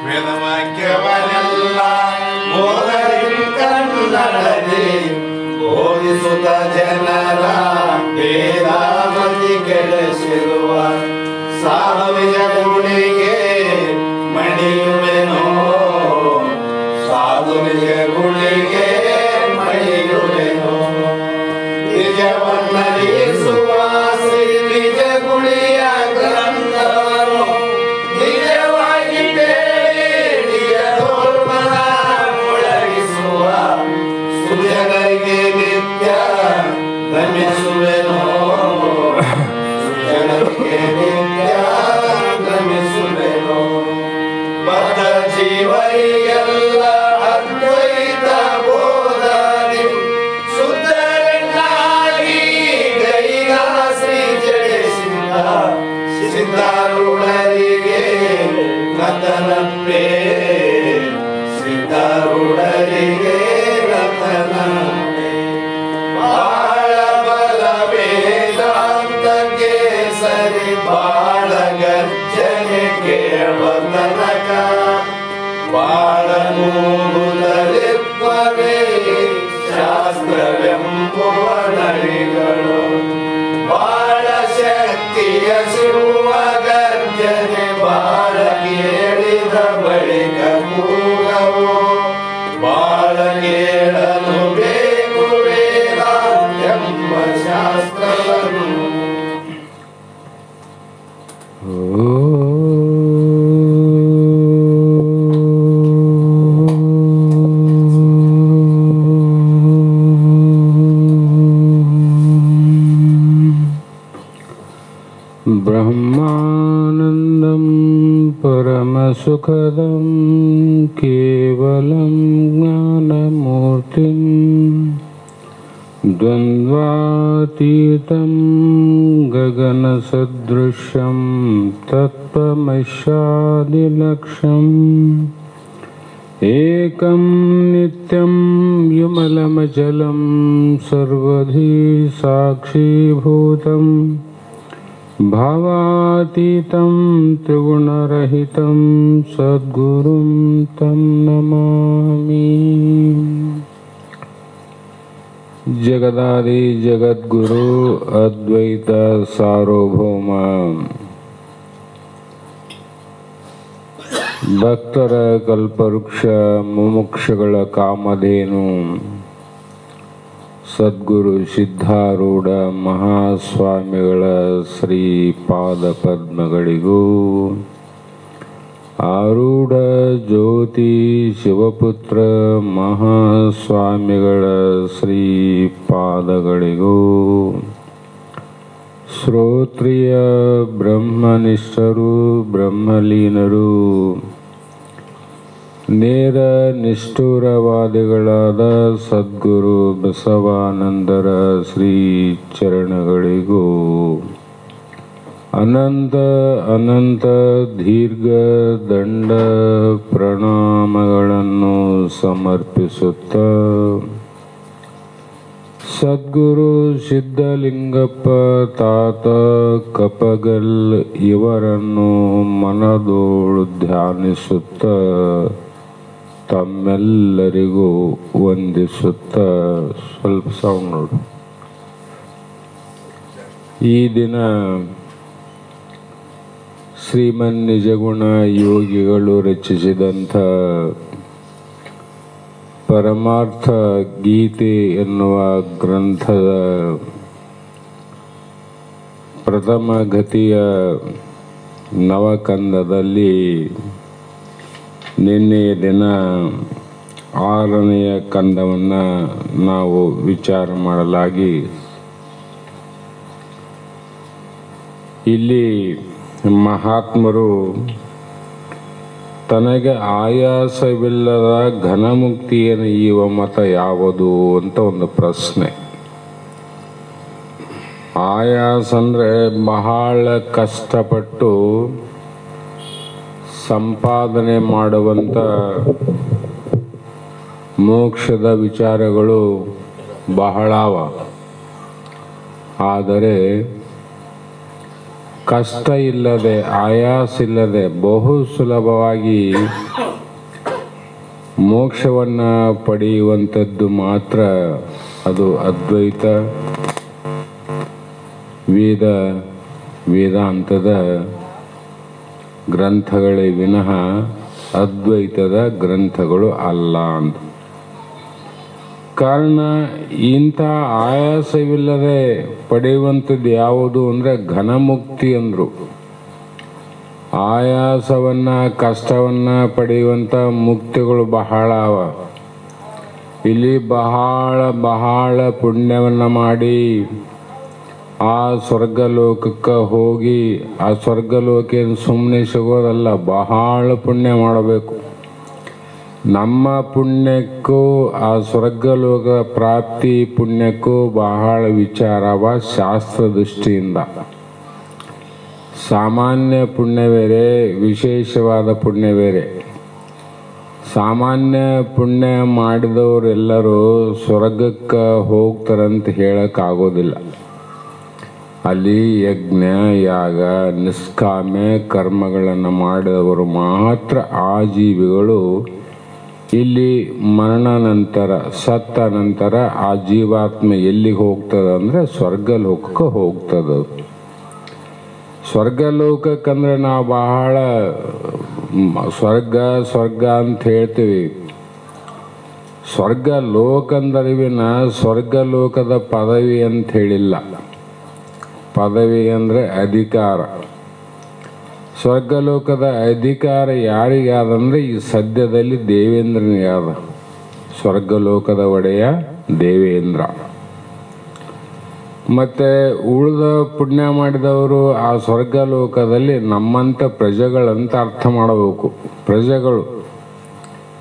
ವೇದವಾಕ್ಯವನ್ನೆಲ್ಲ ಕನ್ನಡದಿ ಬೋಧಿಸುತ್ತ ಜನರ ವೇದಾವತಿ ಕೆಡಿಸಿರುವ ಸಾವಿರ ಗುಣಿಗೆ ಮಣಿಯುವೆನೋ, ಸಾಧು ನಿಜ ಗುಣಿಗೆ ಮಣಿಯುವೆನೋ. ನಿಜವನ್ನರಿಸುವ ಶ್ರೀ ನಿಜ ಗುಣಿಯ ಗ್ರಂಥವನ್ನು ನಿಜವಾಗಿ ಕೇಳಿ ನಿಜ ಧರ್ಮನ ಒಳಗಿಸುವ ಸುಜನರಿಗೆ ನಿತ್ಯ ಗಮಿಸುವೆನೋ, ಸುಜನರಿಗೆ ನಿತ್ಯ ಗಮಿಸುವೆನೋ. ಬದ್ಧ ಜೀವರಿಗೆಲ್ಲ ಅದ್ವೈತ ಬೋಧನೆ ಶುದ್ಧರನ್ನಾಗಿ ಗೈದ ಶ್ರೀ ಜಡಿಸಿದ ಸಿದ್ಧಾರೂಢರಿಗೆ ರತನಪ್ಪೇ, ಸಿದ್ಧಾರೂಢರಿಗೆ ರತನಪ್ಪೇ. ಬಾಳ ಬಲ ವೇದಾಂತಕ್ಕೆ ಸರಿ ಬಾಳ ಗರ್ಜನೆ ಕೇಳುವ ತನಕ ಬಾಳ ಮೂಗುತ್ತಲಿಪ್ಪವೇ ಶಾಸ್ತ್ರವೆಂಬುವ ನರಿಗಳು. ಬಾಳ ಶಕ್ತಿಯ ಸಿರುವ ಗರ್ಜನೆ ಬಾಳ ಕೇಳಿದ ಬಳಿಕ ಕೂಗವು. ಬಾಳ ಕೇಳಲು ಬೇಕು ವೇದಾಂತೆಂಬ ಶಾಸ್ತ್ರವನ್ನು. ಬ್ರಹ್ಮಾನಂದಂ ಪರಮಸುಖದಂ ಕೇವಲಂ ಜ್ಞಾನಮೂರ್ತಿಂ ದ್ವಂದ್ವಾತೀತಂ ಗಗನಸದೃಶಂ ತತ್ವಮಸ್ಯಾದಿಲಕ್ಷ್ಯಂ ಏಕಂ ನಿತ್ಯಂ ವಿಮಲಮಚಲಂ ಸರ್ವಧಿ ಸಾಕ್ಷೀಭೂತಂ ಭಾವಾತೀತಂ ತ್ರಿಗುಣರಹಿತಂ ಸದ್ಗುರುಂ ತಂ ನಮಾಮಿ. ಜಗದಾದಿ ಜಗದ್ಗುರು ಅದ್ವೈತ ಸಾರ್ವಭೌಮ ಭಕ್ತರ ಕಲ್ಪವೃಕ್ಷ ಮುಮುಕ್ಷಗಳ ಕಾಮಧೇನು ಸದ್ಗುರು ಸಿದ್ಧಾರೂಢ ಮಹಾಸ್ವಾಮಿಗಳ ಶ್ರೀ ಪಾದ ಪದ್ಮಗಳಿಗೂ, ಆರೂಢ ಜ್ಯೋತಿ ಶಿವಪುತ್ರ ಮಹಾಸ್ವಾಮಿಗಳ ಶ್ರೀ ಪಾದಗಳಿಗೂ, ಶ್ರೋತ್ರಿಯ ಬ್ರಹ್ಮನಿಷ್ಠರು ಬ್ರಹ್ಮಲೀನರು ನೇರ ನಿಷ್ಠುರವಾದಿಗಳಾದ ಸದ್ಗುರು ಬಸವಾನಂದರ ಶ್ರೀ ಚರಣಗಳಿಗೂ ಅನಂತ ಅನಂತ ದೀರ್ಘ ದಂಡ ಪ್ರಣಾಮಗಳನ್ನು ಸಮರ್ಪಿಸುತ್ತ ಸದ್ಗುರು ಸಿದ್ಧಲಿಂಗಪ್ಪ ತಾತ ಕಪಗಲ್ ಇವರನ್ನು ಮನದೋಳು ಧ್ಯಾನಿಸುತ್ತ ತಮ್ಮೆಲ್ಲರಿಗೂ ವಂದಿಸುತ್ತ ಸ್ವಲ್ಪ ಸೌಂಡ್ ನೋಡು. ಈ ದಿನ ಶ್ರೀಮನ್ ನಿಜಗುಣ ಯೋಗಿಗಳು ರಚಿಸಿದಂಥ ಪರಮಾರ್ಥ ಗೀತೆ ಎನ್ನುವ ಗ್ರಂಥದ ಪ್ರಥಮ ಗತಿಯ ನವಕಂದದಲ್ಲಿ ನಿನ್ನೆಯ ದಿನ 6ನೆಯ ಕಂದವನ್ನು ನಾವು ವಿಚಾರ ಮಾಡಲಾಗಿ ಇಲ್ಲಿ ಮಹಾತ್ಮರು ತನಗೆ ಆಯಾಸವಿಲ್ಲದ ಘನಮುಕ್ತಿಯನ್ನು ಈವ ಮತ ಯಾವುದು ಅಂತ ಒಂದು ಪ್ರಶ್ನೆ. ಆಯಾಸ ಅಂದರೆ ಬಹಳ ಕಷ್ಟಪಟ್ಟು ಸಂಪಾದನೆ ಮಾಡುವಂಥ ಮೋಕ್ಷದ ವಿಚಾರಗಳು ಬಹಳವ. ಆದರೆ ಕಷ್ಟ ಇಲ್ಲದೆ ಆಯಾಸ ಇಲ್ಲದೆ ಬಹು ಸುಲಭವಾಗಿ ಮೋಕ್ಷವನ್ನು ಪಡೆಯುವಂಥದ್ದು ಮಾತ್ರ ಅದು ಅದ್ವೈತ ವೇದಾಂತದ ಗ್ರಂಥಗಳೇ ವಿನಃ ಅದ್ವೈತದ ಗ್ರಂಥಗಳು ಅಲ್ಲ ಅಂತ. ಕಾರಣ ಇಂಥ ಆಯಾಸವಿಲ್ಲದೆ ಪಡೆಯುವಂಥದ್ದು ಯಾವುದು ಅಂದರೆ ಘನಮುಕ್ತಿ ಅಂದರು. ಆಯಾಸವನ್ನು ಕಷ್ಟವನ್ನು ಪಡೆಯುವಂಥ ಮುಕ್ತಿಗಳು ಬಹಳ ಅವ. ಇಲ್ಲಿ ಬಹಳ ಪುಣ್ಯವನ್ನು ಮಾಡಿ ಆ ಸ್ವರ್ಗಲೋಕಕ್ಕೆ ಹೋಗಿ ಆ ಸ್ವರ್ಗಲೋಕೇನು ಸುಮ್ಮನೆ ಸಿಗೋದಲ್ಲ, ಬಹಳ ಪುಣ್ಯ ಮಾಡಬೇಕು. ನಮ್ಮ ಪುಣ್ಯಕ್ಕೂ ಆ ಸ್ವರ್ಗಲೋಕ ಪ್ರಾಪ್ತಿ ಪುಣ್ಯಕ್ಕೂ ಬಹಳ ವಿಚಾರವ ಶಾಸ್ತ್ರ ದೃಷ್ಟಿಯಿಂದ. ಸಾಮಾನ್ಯ ಪುಣ್ಯ ಬೇರೆ, ವಿಶೇಷವಾದ ಪುಣ್ಯ ಬೇರೆ. ಸಾಮಾನ್ಯ ಪುಣ್ಯ ಮಾಡಿದವರೆಲ್ಲರೂ ಸ್ವರ್ಗಕ್ಕೆ ಹೋಗ್ತಾರಂತ ಹೇಳೋಕ್ಕಾಗೋದಿಲ್ಲ. ಅಲ್ಲಿ ಯಜ್ಞ ಯಾಗ ನಿಷ್ಕಾಮ್ಯ ಕರ್ಮಗಳನ್ನು ಮಾಡಿದವರು ಮಾತ್ರ ಆ ಜೀವಿಗಳು ಇಲ್ಲಿ ಮರಣ ನಂತರ ಸತ್ತ ನಂತರ ಆ ಜೀವಾತ್ಮ ಎಲ್ಲಿಗೆ ಹೋಗ್ತದೆ ಅಂದರೆ ಸ್ವರ್ಗಲೋಕಕ್ಕೆ ಹೋಗ್ತದೆ. ಸ್ವರ್ಗಲೋಕಕ್ಕಂದ್ರೆ ನಾವು ಬಹಳ ಸ್ವರ್ಗ ಅಂತ ಹೇಳ್ತೀವಿ. ಸ್ವರ್ಗಲೋಕಂದರಿವಿನ ಸ್ವರ್ಗಲೋಕದ ಪದವಿ ಅಂತ ಹೇಳಿಲ್ಲ. ಪದವಿ ಅಂದರೆ ಅಧಿಕಾರ. ಸ್ವರ್ಗಲೋಕದ ಅಧಿಕಾರ ಯಾರಿಗಾದಂದ್ರೆ ಈ ಸದ್ಯದಲ್ಲಿ ದೇವೇಂದ್ರನಿಗಾದ. ಸ್ವರ್ಗಲೋಕದ ಒಡೆಯ ದೇವೇಂದ್ರ. ಮತ್ತೆ ಉಳಿದ ಪುಣ್ಯ ಮಾಡಿದವರು ಆ ಸ್ವರ್ಗಲೋಕದಲ್ಲಿ ನಮ್ಮಂಥ ಪ್ರಜೆಗಳಂತ ಅರ್ಥ ಮಾಡಬೇಕು. ಪ್ರಜೆಗಳು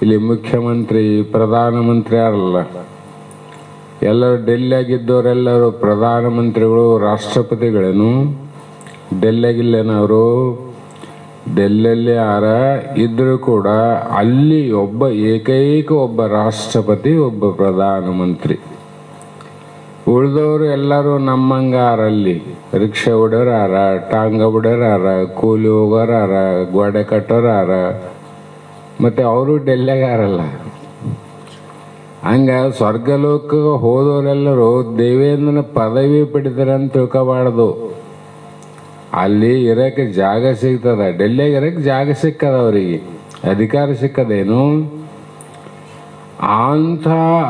ಇಲ್ಲಿ ಮುಖ್ಯಮಂತ್ರಿ ಪ್ರಧಾನಮಂತ್ರಿ ಯಾರಲ್ಲ, ಎಲ್ಲರೂ ಡೆಲ್ಲಿಯಾಗಿದ್ದವರೆಲ್ಲರೂ ಪ್ರಧಾನಮಂತ್ರಿಗಳು ರಾಷ್ಟ್ರಪತಿಗಳೇನು? ಡೆಲ್ಲಿಯಾಗಿಲ್ಲೇನವರು? ಡೆಲ್ಲಿಯಲ್ಲಿ ಯಾರ ಇದ್ರೂ ಕೂಡ ಅಲ್ಲಿ ಏಕೈಕ ಒಬ್ಬ ರಾಷ್ಟ್ರಪತಿ, ಒಬ್ಬ ಪ್ರಧಾನಮಂತ್ರಿ. ಉಳಿದವರು ಎಲ್ಲರೂ ನಮ್ಮಂಗಾರಲ್ಲಿ ರಿಕ್ಷಾ ಹೊಡೋರಾರ, ಟಾಂಗ ಹೊಡೋರಾರ, ಕೂಲಿ ಹೋಗೋರಾರ, ಗೋಡೆ ಕಟ್ಟೋರಾರ, ಮತ್ತೆ ಅವರು ಡೆಲ್ಲಿಯಾಗಾರಲ್ಲ. ಹಂಗ ಸ್ವರ್ಗಲೋಕ ಹೋದವರೆಲ್ಲರೂ ದೇವೇಂದ್ರನ ಪದವಿ ಪಡಿತಾರೆ ಅಂತ ತಿಳ್ಕೊಬಾರ್ದು. ಅಲ್ಲಿ ಇರೋಕ್ಕೆ ಜಾಗ ಸಿಗ್ತದ. ಡೆಲ್ಲಿಯಾಗ ಇರೋಕ್ಕೆ ಜಾಗ ಸಿಕ್ಕದ, ಅವರಿಗೆ ಅಧಿಕಾರ ಸಿಕ್ಕದೇನು? ಅಂಥ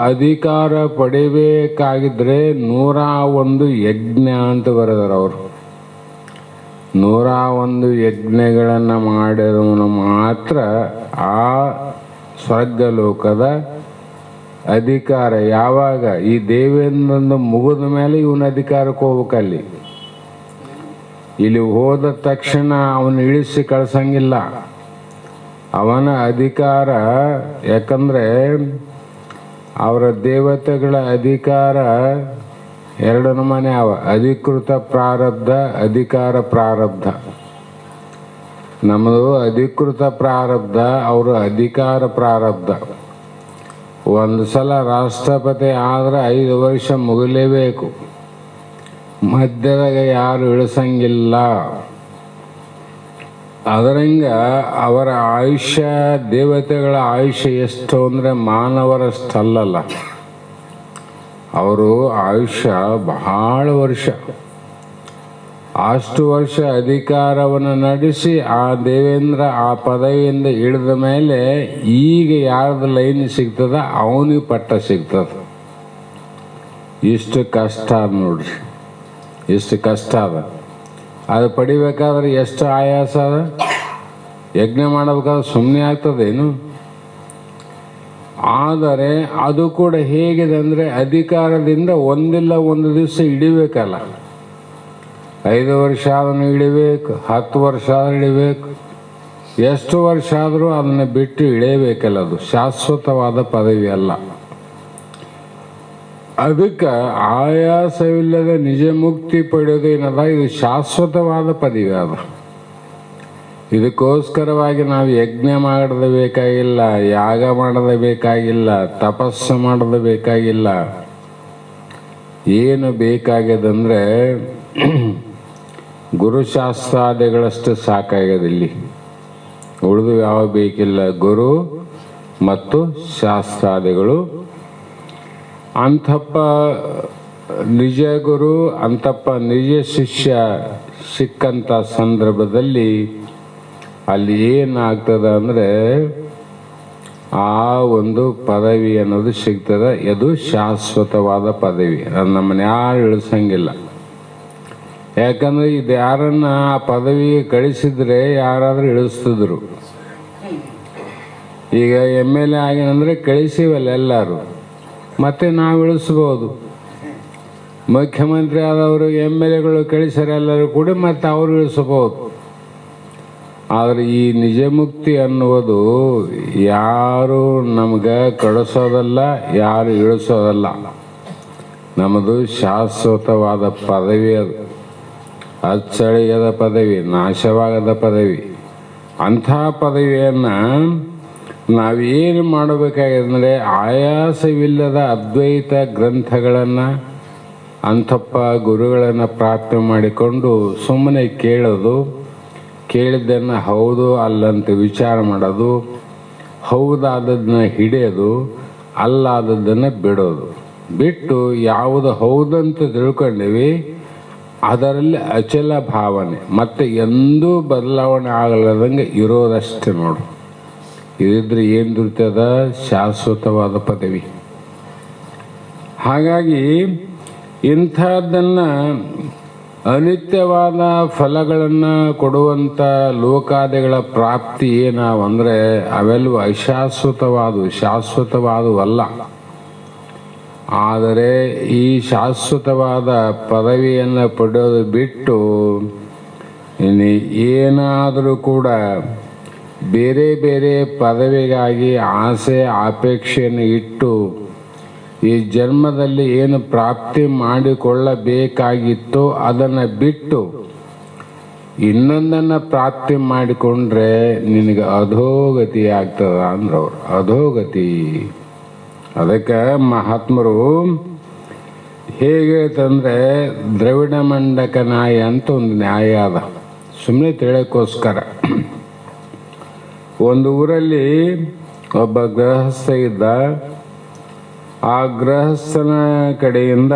ಅಧಿಕಾರ ಪಡಿಬೇಕಾಗಿದ್ರೆ 101 ಯಜ್ಞ ಅಂತ ಬರೆದಾರ ಅವರು. 101 ಯಜ್ಞಗಳನ್ನು ಮಾಡಿದವನು ಮಾತ್ರ ಆ ಸ್ವರ್ಗಲೋಕದ ಅಧಿಕಾರ. ಯಾವಾಗ ಈ ದೇವೇಂದ್ರನ ಮುಗಿದ ಮೇಲೆ ಇವನ ಅಧಿಕಾರಕ್ಕೆ ಹೋಗ್ಬೇಕಲ್ಲಿ. ಇಲ್ಲಿ ಹೋದ ತಕ್ಷಣ ಅವನು ಇಳಿಸಿ ಕಳ್ಸಂಗಿಲ್ಲ. ಅವನ ಅಧಿಕಾರ, ಯಾಕಂದ್ರೆ ಅವರ ದೇವತೆಗಳ ಅಧಿಕಾರ 2 ನಮೂನೆ ಅವ. ಅಧಿಕೃತ ಪ್ರಾರಬ್ಧ, ಅಧಿಕಾರ ಪ್ರಾರಬ್ಧ. ನಮ್ಮದು ಅಧಿಕೃತ ಪ್ರಾರಬ್ಧ, ಅವರು ಅಧಿಕಾರ ಪ್ರಾರಬ್ಧ. ಒಂದು ಸಲ ರಾಷ್ಟ್ರಪತಿ ಆದ್ರೆ 5 ವರ್ಷ ಮುಗಿಲೇಬೇಕು. ಮಧ್ಯದಾಗ ಯಾರು ಇಳಿಸಂಗಿಲ್ಲ. ಅದರಂಗ ಅವರ ಆಯುಷ್ಯ, ದೇವತೆಗಳ ಆಯುಷ್ಯ ಎಷ್ಟು ಅಂದರೆ ಮಾನವರಷ್ಟಲ್ಲಲ್ಲ. ಅವರು ಆಯುಷ್ಯ ಬಹಳ ವರ್ಷ. ಅಷ್ಟು ವರ್ಷ ಅಧಿಕಾರವನ್ನು ನಡೆಸಿ ಆ ದೇವೇಂದ್ರ ಆ ಪದವಿಯಿಂದ ಇಳಿದ ಮೇಲೆ ಈಗ ಯಾರ್ದು ಲೈನ್ ಸಿಗ್ತದ ಅವನಿಗೆ ಪಟ್ಟ ಸಿಗ್ತದ. ಇಷ್ಟು ಕಷ್ಟ ಅದ ನೋಡ್ರಿ, ಇಷ್ಟು ಕಷ್ಟ ಅದ. ಅದು ಪಡಿಬೇಕಾದ್ರೆ ಎಷ್ಟು ಆಯಾಸ ಅದ. ಯಜ್ಞ ಮಾಡಬೇಕಾದ್ರೆ ಸುಮ್ಮನೆ ಆಗ್ತದೇನು? ಆದರೆ ಅದು ಕೂಡ ಹೇಗಿದೆ ಅಂದರೆ ಅಧಿಕಾರದಿಂದ ಒಂದಿಲ್ಲ ಒಂದು ದಿವಸ ಹಿಡಿಬೇಕಲ್ಲ. 5 ವರ್ಷ ಆದ್ರೂ ಹಿಡಿಬೇಕು, 10 ವರ್ಷ ಆದ್ರೂ ಹಿಡಿಬೇಕು, ಎಷ್ಟು ವರ್ಷ ಆದರೂ ಅದನ್ನು ಬಿಟ್ಟು ಇಳಿಯಬೇಕಲ್ಲ. ಅದು ಶಾಶ್ವತವಾದ ಪದವಿ ಅಲ್ಲ. ಅದಕ್ಕೆ ಆಯಾಸವಿಲ್ಲದೆ ನಿಜ ಮುಕ್ತಿ ಪಡೆಯೋದು ಏನದ, ಇದು ಶಾಶ್ವತವಾದ ಪದವಿ ಅದ. ಇದಕ್ಕೋಸ್ಕರವಾಗಿ ನಾವು ಯಜ್ಞ ಮಾಡೋದು ಬೇಕಾಗಿಲ್ಲ, ಯಾಗ ಮಾಡೋದು ಬೇಕಾಗಿಲ್ಲ, ತಪಸ್ಸು ಮಾಡೋದು ಬೇಕಾಗಿಲ್ಲ. ಏನು ಬೇಕಾಗ್ಯದಂದ್ರೆ ಗುರುಶಾಸ್ತ್ರಾದಿಗಳಷ್ಟು ಸಾಕಾಗ್ಯದ. ಇಲ್ಲಿ ಉಳಿದು ಯಾವ ಬೇಕಿಲ್ಲ. ಗುರು ಮತ್ತು ಶಾಸ್ತ್ರಾದಿಗಳು. ಅಂಥಪ್ಪ ನಿಜ ಗುರು, ಅಂಥಪ್ಪ ನಿಜ ಶಿಷ್ಯ ಸಿಕ್ಕಂಥ ಸಂದರ್ಭದಲ್ಲಿ ಅಲ್ಲಿ ಏನಾಗ್ತದ ಅಂದರೆ ಆ ಒಂದು ಪದವಿ ಅನ್ನೋದು ಸಿಗ್ತದೆ. ಇದು ಶಾಶ್ವತವಾದ ಪದವಿ. ಅದು ನಮ್ಮನ್ನ ಯಾರು ಇಳಿಸಂಗಿಲ್ಲ. ಯಾಕಂದ್ರೆ ಇದು ಯಾರನ್ನ ಆ ಪದವಿಗೆ ಕಳಿಸಿದ್ರೆ ಯಾರಾದ್ರೂ ಇಳಿಸ್ತಿದ್ರು. ಈಗ MLA ಆಗಿನಂದ್ರೆ ಕಳಿಸಿವಲ್ಲ ಎಲ್ಲರೂ, ಮತ್ತೆ ನಾವು ಇಳಿಸ್ಬೋದು. ಮುಖ್ಯಮಂತ್ರಿ ಆದವರು MLAಗಳು ಕಳಿಸ್ಯಾರ ಎಲ್ಲರೂ ಕೂಡ, ಮತ್ತೆ ಅವರು ಇಳಿಸ್ಬೋದು. ಆದರೆ ಈ ನಿಜ ಮುಕ್ತಿ ಅನ್ನುವುದು ಯಾರು ನಮ್ಗೆ ಕಳಿಸೋದಲ್ಲ, ಯಾರು ಇಳಿಸೋದಲ್ಲ. ನಮ್ಮದು ಶಾಶ್ವತವಾದ ಪದವಿ. ಅದು ಅಚ್ಚಳಿಯದ ಪದವಿ, ನಾಶವಾಗದ ಪದವಿ. ಅಂಥ ಪದವಿಯನ್ನು ನಾವೇನು ಮಾಡಬೇಕಾಗಿದೆ ಅಂದರೆ ಆಯಾಸವಿಲ್ಲದ ಅದ್ವೈತ ಗ್ರಂಥಗಳನ್ನು, ಅಂಥಪ್ಪ ಗುರುಗಳನ್ನು ಪ್ರಾರ್ಥನೆ ಮಾಡಿಕೊಂಡು ಸುಮ್ಮನೆ ಕೇಳೋದು, ಕೇಳಿದ್ದನ್ನು ಹೌದು ಅಲ್ಲಂತ ವಿಚಾರ ಮಾಡೋದು, ಹೌದಾದದ್ದನ್ನು ಹಿಡಿಯೋದು, ಅಲ್ಲಾದದ್ದನ್ನು ಬಿಡೋದು. ಬಿಟ್ಟು ಯಾವುದು ಹೌದಂತ ತಿಳ್ಕೊಂಡೀವಿ ಅದರಲ್ಲಿ ಅಚಲ ಭಾವನೆ, ಮತ್ತೆ ಎಂದೂ ಬದಲಾವಣೆ ಆಗಲಾರ್ದಂಗೆ ಇರೋದಷ್ಟೇ ನೋಡು. ಇದಿದ್ರೆ ಏನು ದೊರೀತದ? ಶಾಶ್ವತವಾದ ಪದವಿ. ಹಾಗಾಗಿ ಇಂಥದ್ದನ್ನು ಅನಿತ್ಯವಾದ ಫಲಗಳನ್ನು ಕೊಡುವಂಥ ಲೋಕಾದಿಗಳ ಪ್ರಾಪ್ತಿ ಏನಾವಂದರೆ ಅವೆಲ್ಲವೂ ಅಶಾಶ್ವತವಾದವು, ಶಾಶ್ವತವಾದವಲ್ಲ. ಆದರೆ ಈ ಶಾಶ್ವತವಾದ ಪದವಿಯನ್ನು ಪಡೆಯೋದು ಬಿಟ್ಟು ಏನಾದರೂ ಕೂಡ ಬೇರೆ ಬೇರೆ ಪದವಿಗಾಗಿ ಆಸೆ ಅಪೇಕ್ಷೆಯನ್ನು ಇಟ್ಟು ಈ ಜನ್ಮದಲ್ಲಿ ಏನು ಪ್ರಾಪ್ತಿ ಮಾಡಿಕೊಳ್ಳಬೇಕಾಗಿತ್ತೋ ಅದನ್ನು ಬಿಟ್ಟು ಇನ್ನೊಂದನ್ನು ಪ್ರಾಪ್ತಿ ಮಾಡಿಕೊಂಡ್ರೆ ನಿನಗೆ ಅಧೋಗತಿ ಆಗ್ತದ ಅಂದ್ರವ್ರು. ಅಧೋಗತಿ. ಅದಕ್ಕೆ ಮಹಾತ್ಮರು ಹೇಗೆ ತಂದರೆ ದ್ರವಿಡ ಮಂಡಕ ನ್ಯಾಯ ಅಂತ ಒಂದು ನ್ಯಾಯ ಅದ. ಸುಮ್ಮನೆ ತಿಳಕ್ಕೋಸ್ಕರ. ಒಂದು ಊರಲ್ಲಿ ಒಬ್ಬ ಗೃಹಸ್ಥ ಇದ್ದ. ಆ ಗೃಹಸ್ಥನ ಕಡೆಯಿಂದ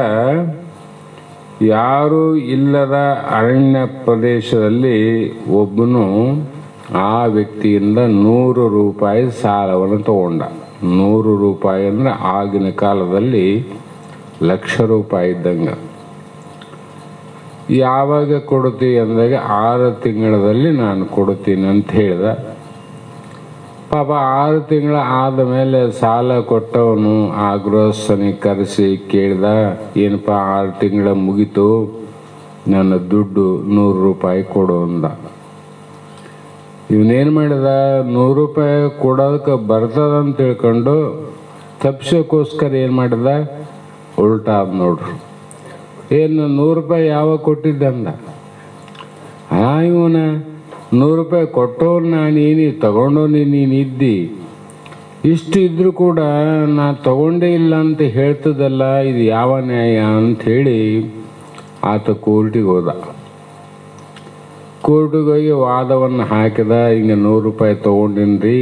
ಯಾರೂ ಇಲ್ಲದ ಅರಣ್ಯ ಪ್ರದೇಶದಲ್ಲಿ ಒಬ್ಬನು ಆ ವ್ಯಕ್ತಿಯಿಂದ 100 ರೂಪಾಯಿ ಸಾಲವನ್ನು ತಗೊಂಡ. 100 ರೂಪಾಯಿ ಅಂದರೆ ಆಗಿನ ಕಾಲದಲ್ಲಿ ಲಕ್ಷ ರೂಪಾಯಿ ಇದ್ದಂಗೆ. ಯಾವಾಗ ಕೊಡ್ತೀವಿ ಅಂದಾಗ 6 ತಿಂಗಳಲ್ಲಿ ನಾನು ಕೊಡ್ತೀನಿ ಅಂತ ಹೇಳ್ದ. ಪಾಪ 6 ತಿಂಗಳ ಆದಮೇಲೆ ಸಾಲ ಕೊಟ್ಟವನು ಆ ಗೃಹಸ್ಥನಿಗೆ ಕರೆಸಿ ಕೇಳ್ದ, ಏನಪ್ಪ 6 ತಿಂಗಳ ಮುಗೀತು, ನನ್ನ ದುಡ್ಡು 100 ರೂಪಾಯಿ ಕೊಡು ಅಂದ. ಇವನೇನು ಮಾಡಿದ, 100 ರೂಪಾಯಿ ಕೊಡೋದಕ್ಕೆ ಬರ್ತದಂತ ತಿಳ್ಕೊಂಡು ತಪ್ಸೋಕ್ಕೋಸ್ಕರ ಏನು ಮಾಡಿದ, ಉಲ್ಟಾ ಅದ್ ನೋಡ್ರಿ. ಏನು 100 ರೂಪಾಯಿ ಯಾವಾಗ ಕೊಟ್ಟಿದ್ದಂದ. ಇವನ 100 ರೂಪಾಯಿ ಕೊಟ್ಟವ್ರು ನಾನೇನು ತಗೊಂಡೋನಿ, ನೀನಿದ್ದಿ. ಇಷ್ಟು ಇದ್ರೂ ಕೂಡ ನಾ ತಗೊಂಡೇ ಇಲ್ಲ ಅಂತ ಹೇಳ್ತದಲ್ಲ, ಇದು ಯಾವ ನ್ಯಾಯ ಅಂಥೇಳಿ ಆತ ಕೋರ್ಟಿಗೆ ಹೋದ. ಕೋರ್ಟಿಗೆ ಹೋಗಿ ವಾದವನ್ನು ಹಾಕಿದ. ಹಿಂಗೆ 100 ರೂಪಾಯಿ ತೊಗೊಂಡಿನ್ರಿ,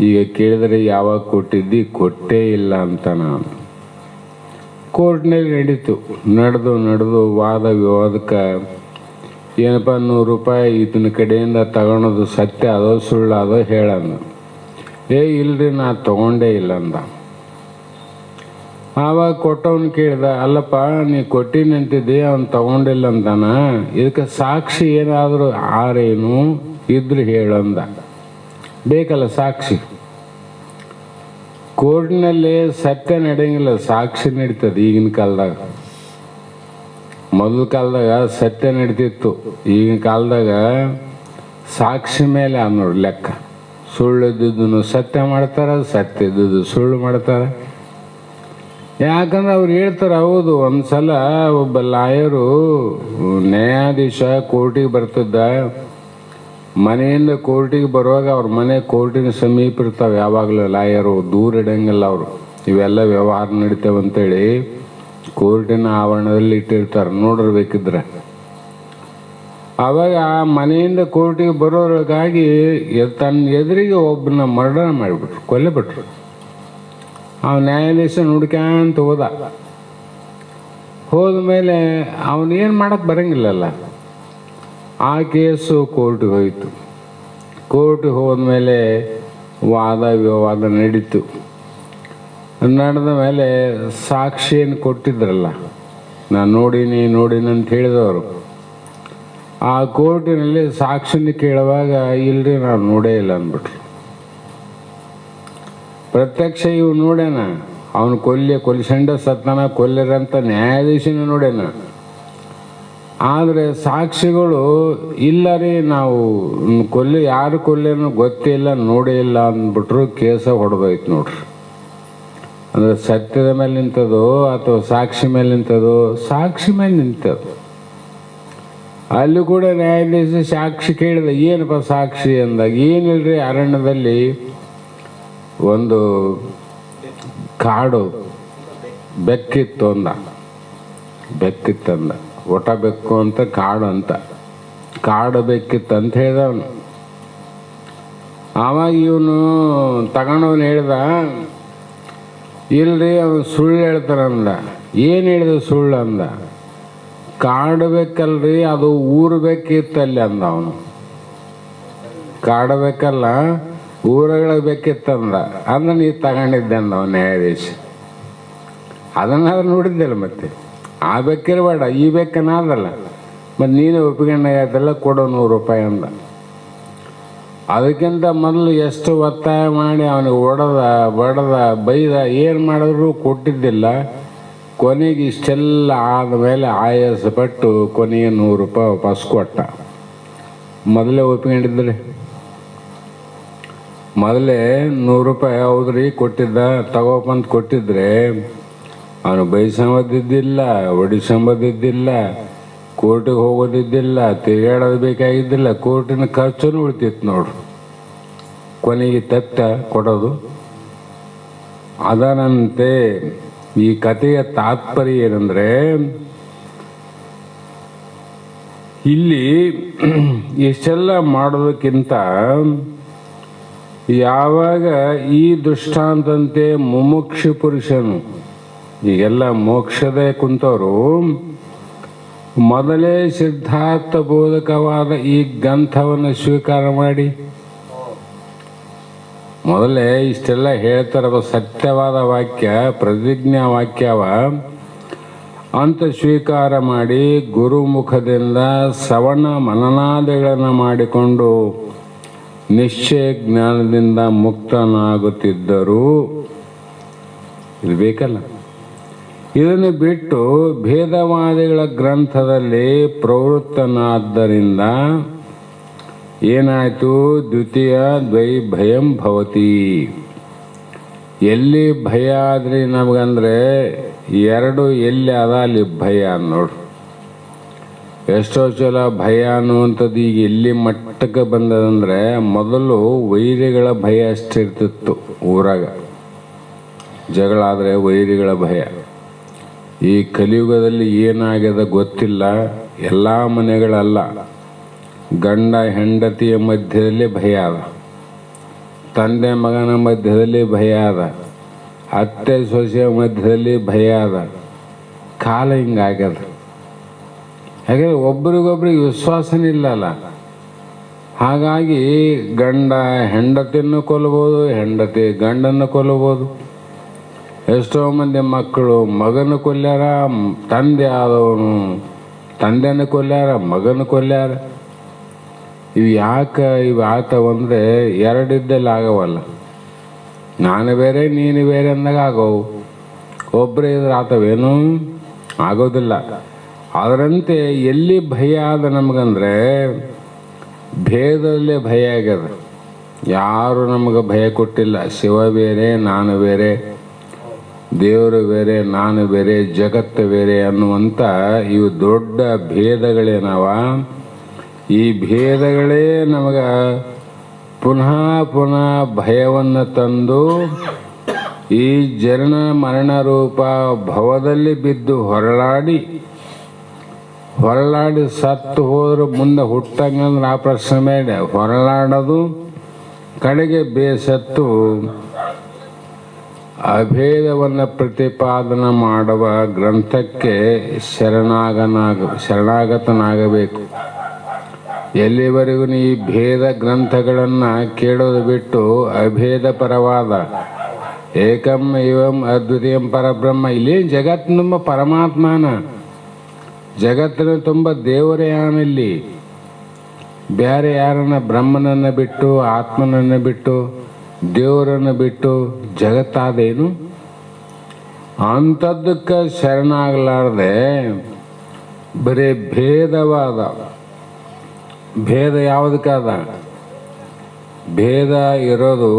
ಈಗ ಕೇಳಿದ್ರೆ ಯಾವಾಗ ಕೊಟ್ಟಿದ್ದಿ, ಕೊಟ್ಟೇ ಇಲ್ಲ ಅಂತ ನಾನು. ಕೋರ್ಟ್ನಲ್ಲಿ ನಡೀತು. ನಡೆದು ವಾದ ವಿವಾದಕ್ಕೆ ಏನಪ್ಪ 100 ರೂಪಾಯಿ ಈತನ ಕಡೆಯಿಂದ ತಗೊಳೋದು ಸತ್ಯ ಅದೋ ಸುಳ್ಳು ಅದೋ ಹೇಳಂದ. ಇಲ್ರಿ ನಾ ತಗೊಂಡೇ ಇಲ್ಲ ಅಂದ. ಆವಾಗ ಕೊಟ್ಟವನು ಕೇಳ್ದ, ಅಲ್ಲಪ್ಪ ನೀ ಕೊಟ್ಟಿನಿ ಅಂತಿದ್ದೆ, ಅವನು ತಗೊಂಡಿಲ್ಲ ಅಂತಾನ, ಇದಕ್ಕೆ ಸಾಕ್ಷಿ ಏನಾದರೂ ಆರೇನು ಇದ್ರೆ ಹೇಳಂದ. ಬೇಕಲ್ಲ ಸಾಕ್ಷಿ. ಕೋರ್ಟ್ನಲ್ಲಿ ಸತ್ಯ ನಡೆಯಂಗಿಲ್ಲ, ಸಾಕ್ಷಿ ನಡೀತದೆ ಈಗಿನ ಕಾಲದಾಗ. ಮೊದಲ ಕಾಲದಾಗ ಸತ್ಯ ನಡೀತಿತ್ತು, ಈಗಿನ ಕಾಲದಾಗ ಸಾಕ್ಷಿ ಮೇಲೆ ನೋಡಿ ಲೆಕ್ಕ. ಸುಳ್ಳು ಇದ್ದಿದ್ದನ್ನು ಸತ್ಯ ಮಾಡ್ತಾರೆ, ಸತ್ಯ ಇದ್ದಿದ್ದು ಸುಳ್ಳು ಮಾಡ್ತಾರೆ. ಯಾಕಂದ್ರೆ ಅವ್ರು ಹೇಳ್ತಾರೆ, ಹೌದು. ಒಂದ್ಸಲ ಒಬ್ಬ ಲಾಯರು ನ್ಯಾಯಾಧೀಶ ಕೋರ್ಟಿಗೆ ಬರ್ತಿದ್ದ. ಮನೆಯಿಂದ ಕೋರ್ಟಿಗೆ ಬರುವಾಗ ಅವ್ರ ಮನೆ ಕೋರ್ಟಿನ ಸಮೀಪ ಇರ್ತಾವೆ ಯಾವಾಗಲೂ. ಲಾಯರು ದೂರ ಇಡಂಗಿಲ್ಲ ಅವರು. ಇವೆಲ್ಲ ವ್ಯವಹಾರ ನಡೀತೇವಂತೇಳಿ ಕೋರ್ಟಿನ ಆವರಣದಲ್ಲಿ ಇಟ್ಟಿರ್ತಾರೆ, ನೋಡಿರ್ಬೇಕಿದ್ರೆ. ಆವಾಗ ಆ ಮನೆಯಿಂದ ಕೋರ್ಟಿಗೆ ಬರೋದ್ರೊಳಗಾಗಿ ತನ್ನ ಎದುರಿಗೆ ಒಬ್ಬನ ಮರ್ಡರ್ ಮಾಡಿಬಿಟ್ರು, ಕೊಲ್ಲೆಬಿಟ್ರು. ಆ ನ್ಯಾಯಾಧೀಶ ಹುಡ್ಕ್ಯಾಂತ ಹೋದ ಮೇಲೆ ಅವನೇನು ಮಾಡಕ್ಕೆ ಬರಂಗಿಲ್ಲಲ್ಲ. ಆ ಕೇಸು ಕೋರ್ಟಿಗೆ ಹೋಯಿತು. ಕೋರ್ಟಿಗೆ ಹೋದ್ಮೇಲೆ ವಾದ ವಿವಾದ ನಡೀತು. ನಡೆದ ಮೇಲೆ ಸಾಕ್ಷಿಯನ್ನು ಕೊಟ್ಟಿದ್ರಲ್ಲ, ನಾನು ನೋಡೀನಿ ಅಂತ ಹೇಳಿದವರು, ಆ ಕೋರ್ಟಿನಲ್ಲಿ ಸಾಕ್ಷಿನ ಕೇಳುವಾಗ ಇಲ್ರಿ ನಾನು ನೋಡೇ ಇಲ್ಲ ಅಂದ್ಬಿಟ್ರು. ಪ್ರತ್ಯಕ್ಷ ಇವು ನೋಡ್ಯಾನ, ಅವನು ಕೊಲ್ಲಿಸಂಡ ಸತ್ತಾನ ಕೊಲ್ಲರಂತ ನ್ಯಾಯಾಧೀಶನ ನೋಡ್ಯಾನ. ಆದರೆ ಸಾಕ್ಷಿಗಳು ಇಲ್ಲ ರೀ ನಾವು ಯಾರು ಕೊಲ್ಲೇನೋ ಗೊತ್ತಿಲ್ಲ ನೋಡೇ ಇಲ್ಲ ಅಂದ್ಬಿಟ್ರು. ಕೇಸ ಹೊಡೆದೋಯ್ತು ನೋಡ್ರಿ. ಅಂದರೆ ಸತ್ಯದ ಮೇಲೆ ನಿಂತದೋ ಅಥವಾ ಸಾಕ್ಷಿ ಮೇಲೆ ನಿಂತದೋ? ಸಾಕ್ಷಿ ಮೇಲೆ ನಿಂತದು. ಅಲ್ಲಿ ಕೂಡ ನ್ಯಾಯಾಧೀಶ ಸಾಕ್ಷಿ ಕೇಳಿದ, ಏನಪ್ಪ ಸಾಕ್ಷಿ ಅಂದಾಗ, ಏನಿಲ್ರಿ ಅರಣ್ಯದಲ್ಲಿ ಒಂದು ಕಾಡು ಬೆಕ್ಕಿತ್ತಂದ, ಒಟ ಬೆಕ್ಕು ಅಂತ ಕಾಡು ಬೆಕ್ಕಿತ್ತಂತ ಹೇಳ್ದ ಅವನು. ಆವಾಗ ಇವನು ತಗೊಂಡವನು ಹೇಳ್ದ, ಇಲ್ರಿ ಅವನು ಸುಳ್ಳು ಹೇಳ್ತಾನಂದ. ಏನು ಹೇಳಿದ ಸುಳ್ಳು ಅಂದ. ಕಾಡು ಬೇಕಲ್ರಿ ಅದು ಊರು ಬೇಕಿತ್ತಲ್ಲಿ ಅಂದ ಅವನು. ಕಾಡು ಬೇಕಲ್ಲ ಊರುಗಳ ಬೇಕಿತ್ತಂದ. ಅಂದ್ರೆ ನೀ ತಗೊಂಡಿದ್ದೆ ಅಂದ ಅವನು ನ್ಯಾಯಾಧೀಶ. ಅದನ್ನಾದ್ರೂ ನೋಡಿದ್ದಲ್ಲ, ಮತ್ತೆ ಆ ಬೇಕಿರಬೇಡ ಈ ಬೇಕನ್ನಾದಲ್ಲ, ಮತ್ತು ನೀನು ಒಪ್ಪಿಕೊಂಡಾಗತ್ತಲ್ಲ ಕೊಡೋ ₹100 ಅಂದ. ಅದಕ್ಕಿಂತ ಮೊದಲು ಎಷ್ಟು ಒತ್ತಾಯ ಮಾಡಿ ಅವನಿಗೆ ಬಡದ ಬೈದ, ಏನು ಮಾಡಿದ್ರು ಕೊಟ್ಟಿದ್ದಿಲ್ಲ. ಕೊನೆಗೆ ಇಷ್ಟೆಲ್ಲ ಆದಮೇಲೆ ಆಯಾಸಪಟ್ಟು ಕೊನೆಗೆ ₹100 ವಾಪಸ್ ಕೊಟ್ಟ. ಮೊದಲೇ ಒಪ್ಕೊಂಡಿದ್ದರೆ ಮೊದಲೇ ₹100 ಹೌದ್ರಿ ಕೊಟ್ಟಿದ್ದ ತಗೋಪಂತ ಕೊಟ್ಟಿದ್ರೆ ಅವನು ಬೈಸಂಬದಿದ್ದಿಲ್ಲ, ಹೊಡಿಸಂಬದಿದ್ದಿಲ್ಲ, ಕೋರ್ಟಿಗೆ ಹೋಗೋದಿದ್ದಿಲ್ಲ, ತಿರುಗಾಡೋದು ಬೇಕಾಗಿದ್ದಿಲ್ಲ, ಕೋರ್ಟಿನ ಖರ್ಚು ಉಳಿತಿತ್ತು ನೋಡ್ರಿ. ಕೊನೆಗೆ ತಪ್ಪ ಕೊಡೋದು. ಅದರಂತೆ ಈ ಕಥೆಯ ತಾತ್ಪರ್ಯ ಏನಂದ್ರೆ, ಇಲ್ಲಿ ಇಷ್ಟೆಲ್ಲ ಮಾಡೋದಕ್ಕಿಂತ ಯಾವಾಗ ಈ ದೃಷ್ಟಾಂತಂತೆ ಮುಮುಕ್ಷು ಪುರುಷನು, ಈಗೆಲ್ಲ ಮೋಕ್ಷದೇ ಕುಂತವರು ಮೊದಲೇ ಸಿದ್ಧಾರ್ಥ ಬೋಧಕವಾದ ಈ ಗ್ರಂಥವನ್ನು ಸ್ವೀಕಾರ ಮಾಡಿ, ಮೊದಲೇ ಇಷ್ಟೆಲ್ಲ ಹೇಳ್ತಾರ ಸತ್ಯವಾದ ವಾಕ್ಯ, ಪ್ರತಿಜ್ಞಾ ವಾಕ್ಯವ ಅಂತ ಸ್ವೀಕಾರ ಮಾಡಿ ಗುರುಮುಖದಿಂದ ಶ್ರವಣ ಮನನಾದಿಗಳನ್ನು ಮಾಡಿಕೊಂಡು ನಿಶ್ಚಯ ಜ್ಞಾನದಿಂದ ಮುಕ್ತನಾಗುತ್ತಿದ್ದರು. ಇದು ಬೇಕಲ್ಲ. ಇದನ್ನು ಬಿಟ್ಟು ಭೇದವಾದಿಗಳ ಗ್ರಂಥದಲ್ಲಿ ಪ್ರವೃತ್ತನಾದ್ದರಿಂದ ಏನಾಯಿತು? ದ್ವಿತೀಯ ಭಯಂ ಭವತಿ. ಎಲ್ಲಿ ಭಯ ಆದ್ರಿ ನಮಗಂದ್ರೆ ಎರಡು ಎಲ್ಲಿ ಅದ ಅಲ್ಲಿ ಭಯ ನೋಡ್ರಿ. ಎಷ್ಟೋ ಸಲ ಭಯ ಅನ್ನುವಂಥದ್ದು ಈಗ ಎಲ್ಲಿ ಮಟ್ಟಕ್ಕೆ ಬಂದದಂದ್ರೆ, ಮೊದಲು ವೈರಿಗಳ ಭಯ ಅಷ್ಟಿರ್ತಿತ್ತು ಊರಾಗ. ಜಗಳ ಆದರೆ ವೈರಿಗಳ ಭಯ. ಈ ಕಲಿಯುಗದಲ್ಲಿ ಏನಾಗ್ಯದ ಗೊತ್ತಿಲ್ಲ. ಎಲ್ಲ ಮನೆಗಳಲ್ಲ, ಗಂಡ ಹೆಂಡತಿಯ ಮಧ್ಯದಲ್ಲಿ ಭಯ ಅದ, ತಂದೆ ಮಗನ ಮಧ್ಯದಲ್ಲಿ ಭಯ ಅದ, ಅತ್ತೆ ಸೊಸೆಯ ಮಧ್ಯದಲ್ಲಿ ಭಯ ಅದ. ಕಾಲ ಹಿಂಗಾಗ್ಯದ. ಹಾಗಾದ್ರೆ ಒಬ್ರಿಗೊಬ್ರಿಗೆ ವಿಶ್ವಾಸನೇ ಇಲ್ಲಲ್ಲ. ಹಾಗಾಗಿ ಗಂಡ ಹೆಂಡತಿಯನ್ನು ಕೊಲ್ಲಬಹುದು, ಹೆಂಡತಿ ಗಂಡನ್ನು ಕೊಲ್ಲಬಹುದು. ಎಷ್ಟೋ ಮಂದಿ ಮಕ್ಕಳು ಮಗನ ಕೊಲ್ಯಾರ, ತಂದೆ ಆದವನು ತಂದೆನ ಕೊಲ್ಯಾರ, ಮಗನ ಕೊಲ್ಯಾರ. ಇವು ಆತವಂದರೆ ಎರಡಿದ್ದಲ್ಲಿ ಆಗವಲ್ಲ. ನಾನು ಬೇರೆ ನೀನು ಬೇರೆ ಅಂದಾಗ ಆಗವು. ಒಬ್ಬರೇ ಇದ್ರೆ ಆತವೇನು ಆಗೋದಿಲ್ಲ. ಅದರಂತೆ ಎಲ್ಲಿ ಭಯ ಆದ ನಮಗಂದ್ರೆ ಭೇದದಲ್ಲೇ ಭಯ ಆಗ್ಯದ. ಯಾರು ನಮಗೆ ಭಯ ಕೊಟ್ಟಿಲ್ಲ. ಶಿವ ಬೇರೆ ನಾನು ಬೇರೆ, ದೇವರು ಬೇರೆ ನಾನು ಬೇರೆ, ಜಗತ್ತು ಬೇರೆ ಅನ್ನುವಂಥ ಇವು ದೊಡ್ಡ ಭೇದಗಳೇನವ. ಈ ಭೇದಗಳೇ ನಮಗೆ ಪುನಃ ಭಯವನ್ನು ತಂದು ಈ ಜನನ ಮರಣ ರೂಪ ಭವದಲ್ಲಿ ಬಿದ್ದು ಹೊರಳಾಡಿ ಹೊರಳಾಡಿ ಸತ್ತು ಹೋದ್ರೆ ಮುಂದೆ ಹುಟ್ಟಂಗಂದ್ರೆ ಆ ಪ್ರಶ್ನೆ ಬೇಡ. ಹೊರಳಾಡೋದು ಕಡೆಗೆ ಬೇಸತ್ತು ಅಭೇದವನ್ನು ಪ್ರತಿಪಾದನೆ ಮಾಡುವ ಗ್ರಂಥಕ್ಕೆ ಶರಣಾಗತನಾಗಬೇಕು. ಎಲ್ಲಿವರೆಗೂ ಈ ಭೇದ ಗ್ರಂಥಗಳನ್ನು ಕೇಳೋದು ಬಿಟ್ಟು ಅಭೇದ ಪರವಾದ ಏಕಂ ಇವಂ ಅದ್ವಿತೀಯಂ ಪರಬ್ರಹ್ಮ, ಇಲ್ಲೇನು ಜಗತ್ತಿನ ತುಂಬ ಪರಮಾತ್ಮನ, ಜಗತ್ತಿನ ತುಂಬ ದೇವರೇ ಆನಲ್ಲಿ, ಬೇರೆ ಯಾರನ್ನ ಬ್ರಹ್ಮನನ್ನು ಬಿಟ್ಟು ಆತ್ಮನನ್ನು ಬಿಟ್ಟು ದೇವರನ್ನು ಬಿಟ್ಟು ಜಗತ್ತಾದೇನು? ಅಂಥದ್ದಕ್ಕೆ ಶರಣಾಗಲಾರ್ದೆ ಬರೀ ಭೇದವಾದ. ಭೇದ ಯಾವುದಕ್ಕಾದ? ಭೇದ ಇರೋದು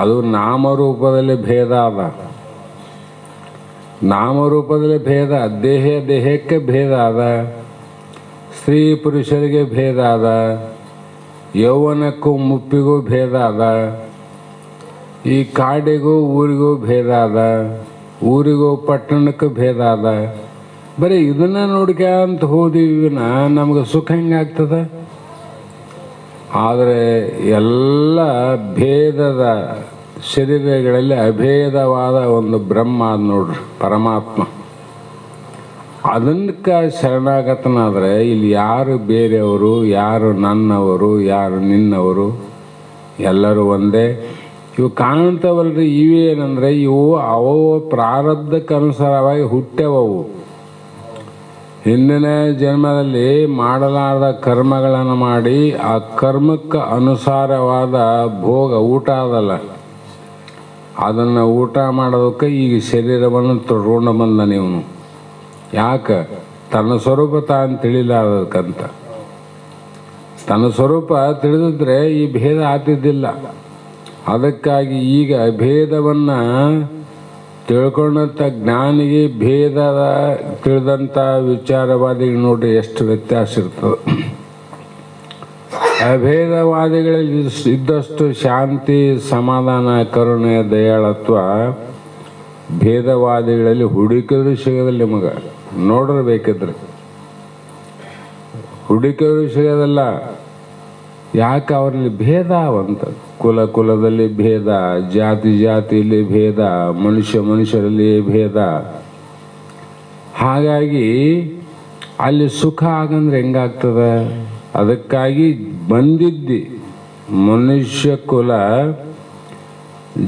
ಅದು ನಾಮರೂಪದಲ್ಲಿ ಭೇದ ಅದ. ನಾಮರೂಪದಲ್ಲಿ ಭೇದ, ದೇಹಕ್ಕೆ ಭೇದ ಅದ, ಸ್ತ್ರೀ ಪುರುಷರಿಗೆ ಭೇದ ಅದ, ಯೌವನಕ್ಕೂ ಮುಪ್ಪಿಗೂ ಭೇದ ಅದ, ಈ ಕಾಡಿಗೂ ಊರಿಗೂ ಭೇದ ಅದ, ಊರಿಗೂ ಪಟ್ಟಣಕ್ಕೂ ಭೇದ ಅದ. ಬರೀ ಇದನ್ನ ನೋಡ್ಕೊಂತ ಹೋದಿವಿನ ನಮ್ಗೆ ಸುಖ ಹೆಂಗಾಗ್ತದ? ಆದರೆ ಎಲ್ಲ ಭೇದದ ಶರೀರಗಳಲ್ಲಿ ಅಭೇದವಾದ ಒಂದು ಬ್ರಹ್ಮ ಅದ ನೋಡ್ರಿ, ಪರಮಾತ್ಮ. ಅದಕ್ಕೆ ಶರಣಾಗತನಾದರೆ ಇಲ್ಲಿ ಯಾರು ಬೇರೆಯವರು, ಯಾರು ನನ್ನವರು, ಯಾರು ನಿನ್ನವರು, ಎಲ್ಲರೂ ಒಂದೇ. ಇವು ಕಾಣ್ತವಲ್ರಿ, ಇವೇನಂದ್ರೆ ಇವು ಅವ ಪ್ರಾರಬ್ಧಕ್ಕೆ ಅನುಸಾರವಾಗಿ ಹುಟ್ಟ್ಯವವು. ಹಿಂದಿನ ಜನ್ಮದಲ್ಲಿ ಮಾಡಲಾರದ ಕರ್ಮಗಳನ್ನು ಮಾಡಿ ಆ ಕರ್ಮಕ್ಕೆ ಅನುಸಾರವಾದ ಭೋಗ ಊಟ ಅದಲ್ಲ, ಅದನ್ನು ಊಟ ಮಾಡೋದಕ್ಕೆ ಈಗ ಶರೀರವನ್ನು ತೊಡ್ಕೊಂಡು ಬಂದ ನೀವು. ಯಾಕೆ? ತನ್ನ ಸ್ವರೂಪ ತಾನು ತಿಳಿಲಾರ್ದಕ್ಕಂತ. ತನ್ನ ಸ್ವರೂಪ ತಿಳಿದಿದ್ರೆ ಈ ಭೇದ ಆಗ್ತಿದ್ದಿಲ್ಲ. ಅದಕ್ಕಾಗಿ ಈಗ ಅಭೇದವನ್ನು ತಿಳ್ಕೊಂಡಂಥ ಜ್ಞಾನಿಗೆ ಭೇದದ ತಿಳಿದಂಥ ವಿಚಾರವಾದಿಗಳು ನೋಡ್ರಿ ಎಷ್ಟು ವ್ಯತ್ಯಾಸ ಇರ್ತದೆ. ಅಭೇದವಾದಿಗಳಲ್ಲಿ ಇದ್ದಷ್ಟು ಶಾಂತಿ, ಸಮಾಧಾನ, ಕರುಣೆ, ದಯಾಳತ್ವ ಭೇದವಾದಿಗಳಲ್ಲಿ ಹುಡುಕಿದ್ರು ಸಿಗೋದಿಲ್ಲ. ನಿಮಗೆ ನೋಡಿರ್ಬೇಕಿದ್ರೆ ಹುಡುಕಿದ್ರು ಸಿಗೋದಲ್ಲ. ಯಾಕೆ? ಅವರಲ್ಲಿ ಭೇದ ಅವಂತ. ಕುಲದಲ್ಲಿ ಭೇದ, ಜಾತಿಯಲ್ಲಿ ಭೇದ, ಮನುಷ್ಯರಲ್ಲಿ ಭೇದ. ಹಾಗಾಗಿ ಅಲ್ಲಿ ಸುಖ ಆಗಂದ್ರೆ ಹೆಂಗಾಗ್ತದ? ಅದಕ್ಕಾಗಿ ಬಂದಿದ್ದಿ ಮನುಷ್ಯ ಕುಲ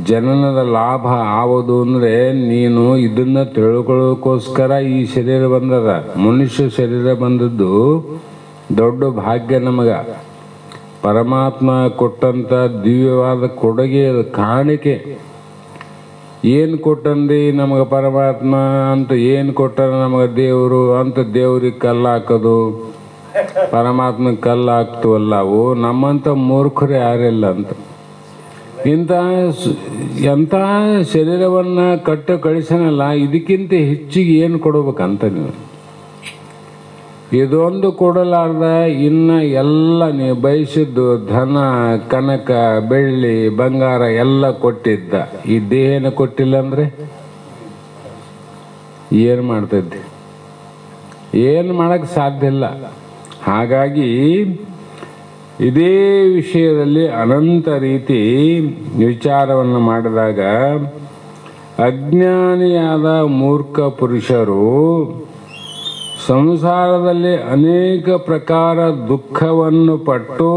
ಜನನದ ಲಾಭ ಆಗೋದು ಅಂದರೆ ನೀನು ಇದನ್ನ ತಿಳ್ಕೊಳ್ಳೋಕ್ಕೋಸ್ಕರ ಈ ಶರೀರ ಬಂದದ. ಮನುಷ್ಯ ಶರೀರ ಬಂದದ್ದು ದೊಡ್ಡ ಭಾಗ್ಯ ನಮಗ. ಪರಮಾತ್ಮ ಕೊಟ್ಟಂಥ ದಿವ್ಯವಾದ ಕೊಡುಗೆ, ಅದು ಕಾಣಿಕೆ. ಏನು ಕೊಟ್ಟಂದಿ ನಮಗೆ ಪರಮಾತ್ಮ ಅಂತ? ಏನು ಕೊಟ್ಟ ನಮಗೆ ದೇವರು ಅಂತ? ದೇವ್ರಿಗೆ ಕಲ್ಲು ಹಾಕೋದು, ಪರಮಾತ್ಮ ಕಲ್ಲು ಹಾಕ್ತವಲ್ಲ ಅವು. ನಮ್ಮಂಥ ಮೂರ್ಖರು ಯಾರಿಲ್ಲ ಅಂತ. ಎಂಥ ಶರೀರವನ್ನು ಕಟ್ಟು ಕಳಿಸನಲ್ಲ, ಇದಕ್ಕಿಂತ ಹೆಚ್ಚಿಗೆ ಏನು ಕೊಡ್ಬೇಕಂತ ನೀವು? ಇದೊಂದು ಕೊಡಲಾರ್ದ ಇನ್ನು ಎಲ್ಲ ನೀವು ಬಯಸಿದ್ದು ಧನ, ಕನಕ, ಬೆಳ್ಳಿ, ಬಂಗಾರ ಎಲ್ಲ ಕೊಟ್ಟಿದ್ದ. ಈ ದೇಹನ ಕೊಟ್ಟಿಲ್ಲ ಅಂದರೆ ಏನು ಮಾಡ್ತಿದ್ದೆ? ಏನು ಮಾಡೋಕ್ಕೆ ಸಾಧ್ಯ ಇಲ್ಲ. ಹಾಗಾಗಿ ಇದೇ ವಿಷಯದಲ್ಲಿ ಅನಂತ ರೀತಿ ವಿಚಾರವನ್ನು ಮಾಡಿದಾಗ ಅಜ್ಞಾನಿಯಾದ ಮೂರ್ಖ ಪುರುಷರು ಸಂಸಾರದಲ್ಲಿ ಅನೇಕ ಪ್ರಕಾರ ದುಃಖವನ್ನು ಪಟ್ಟು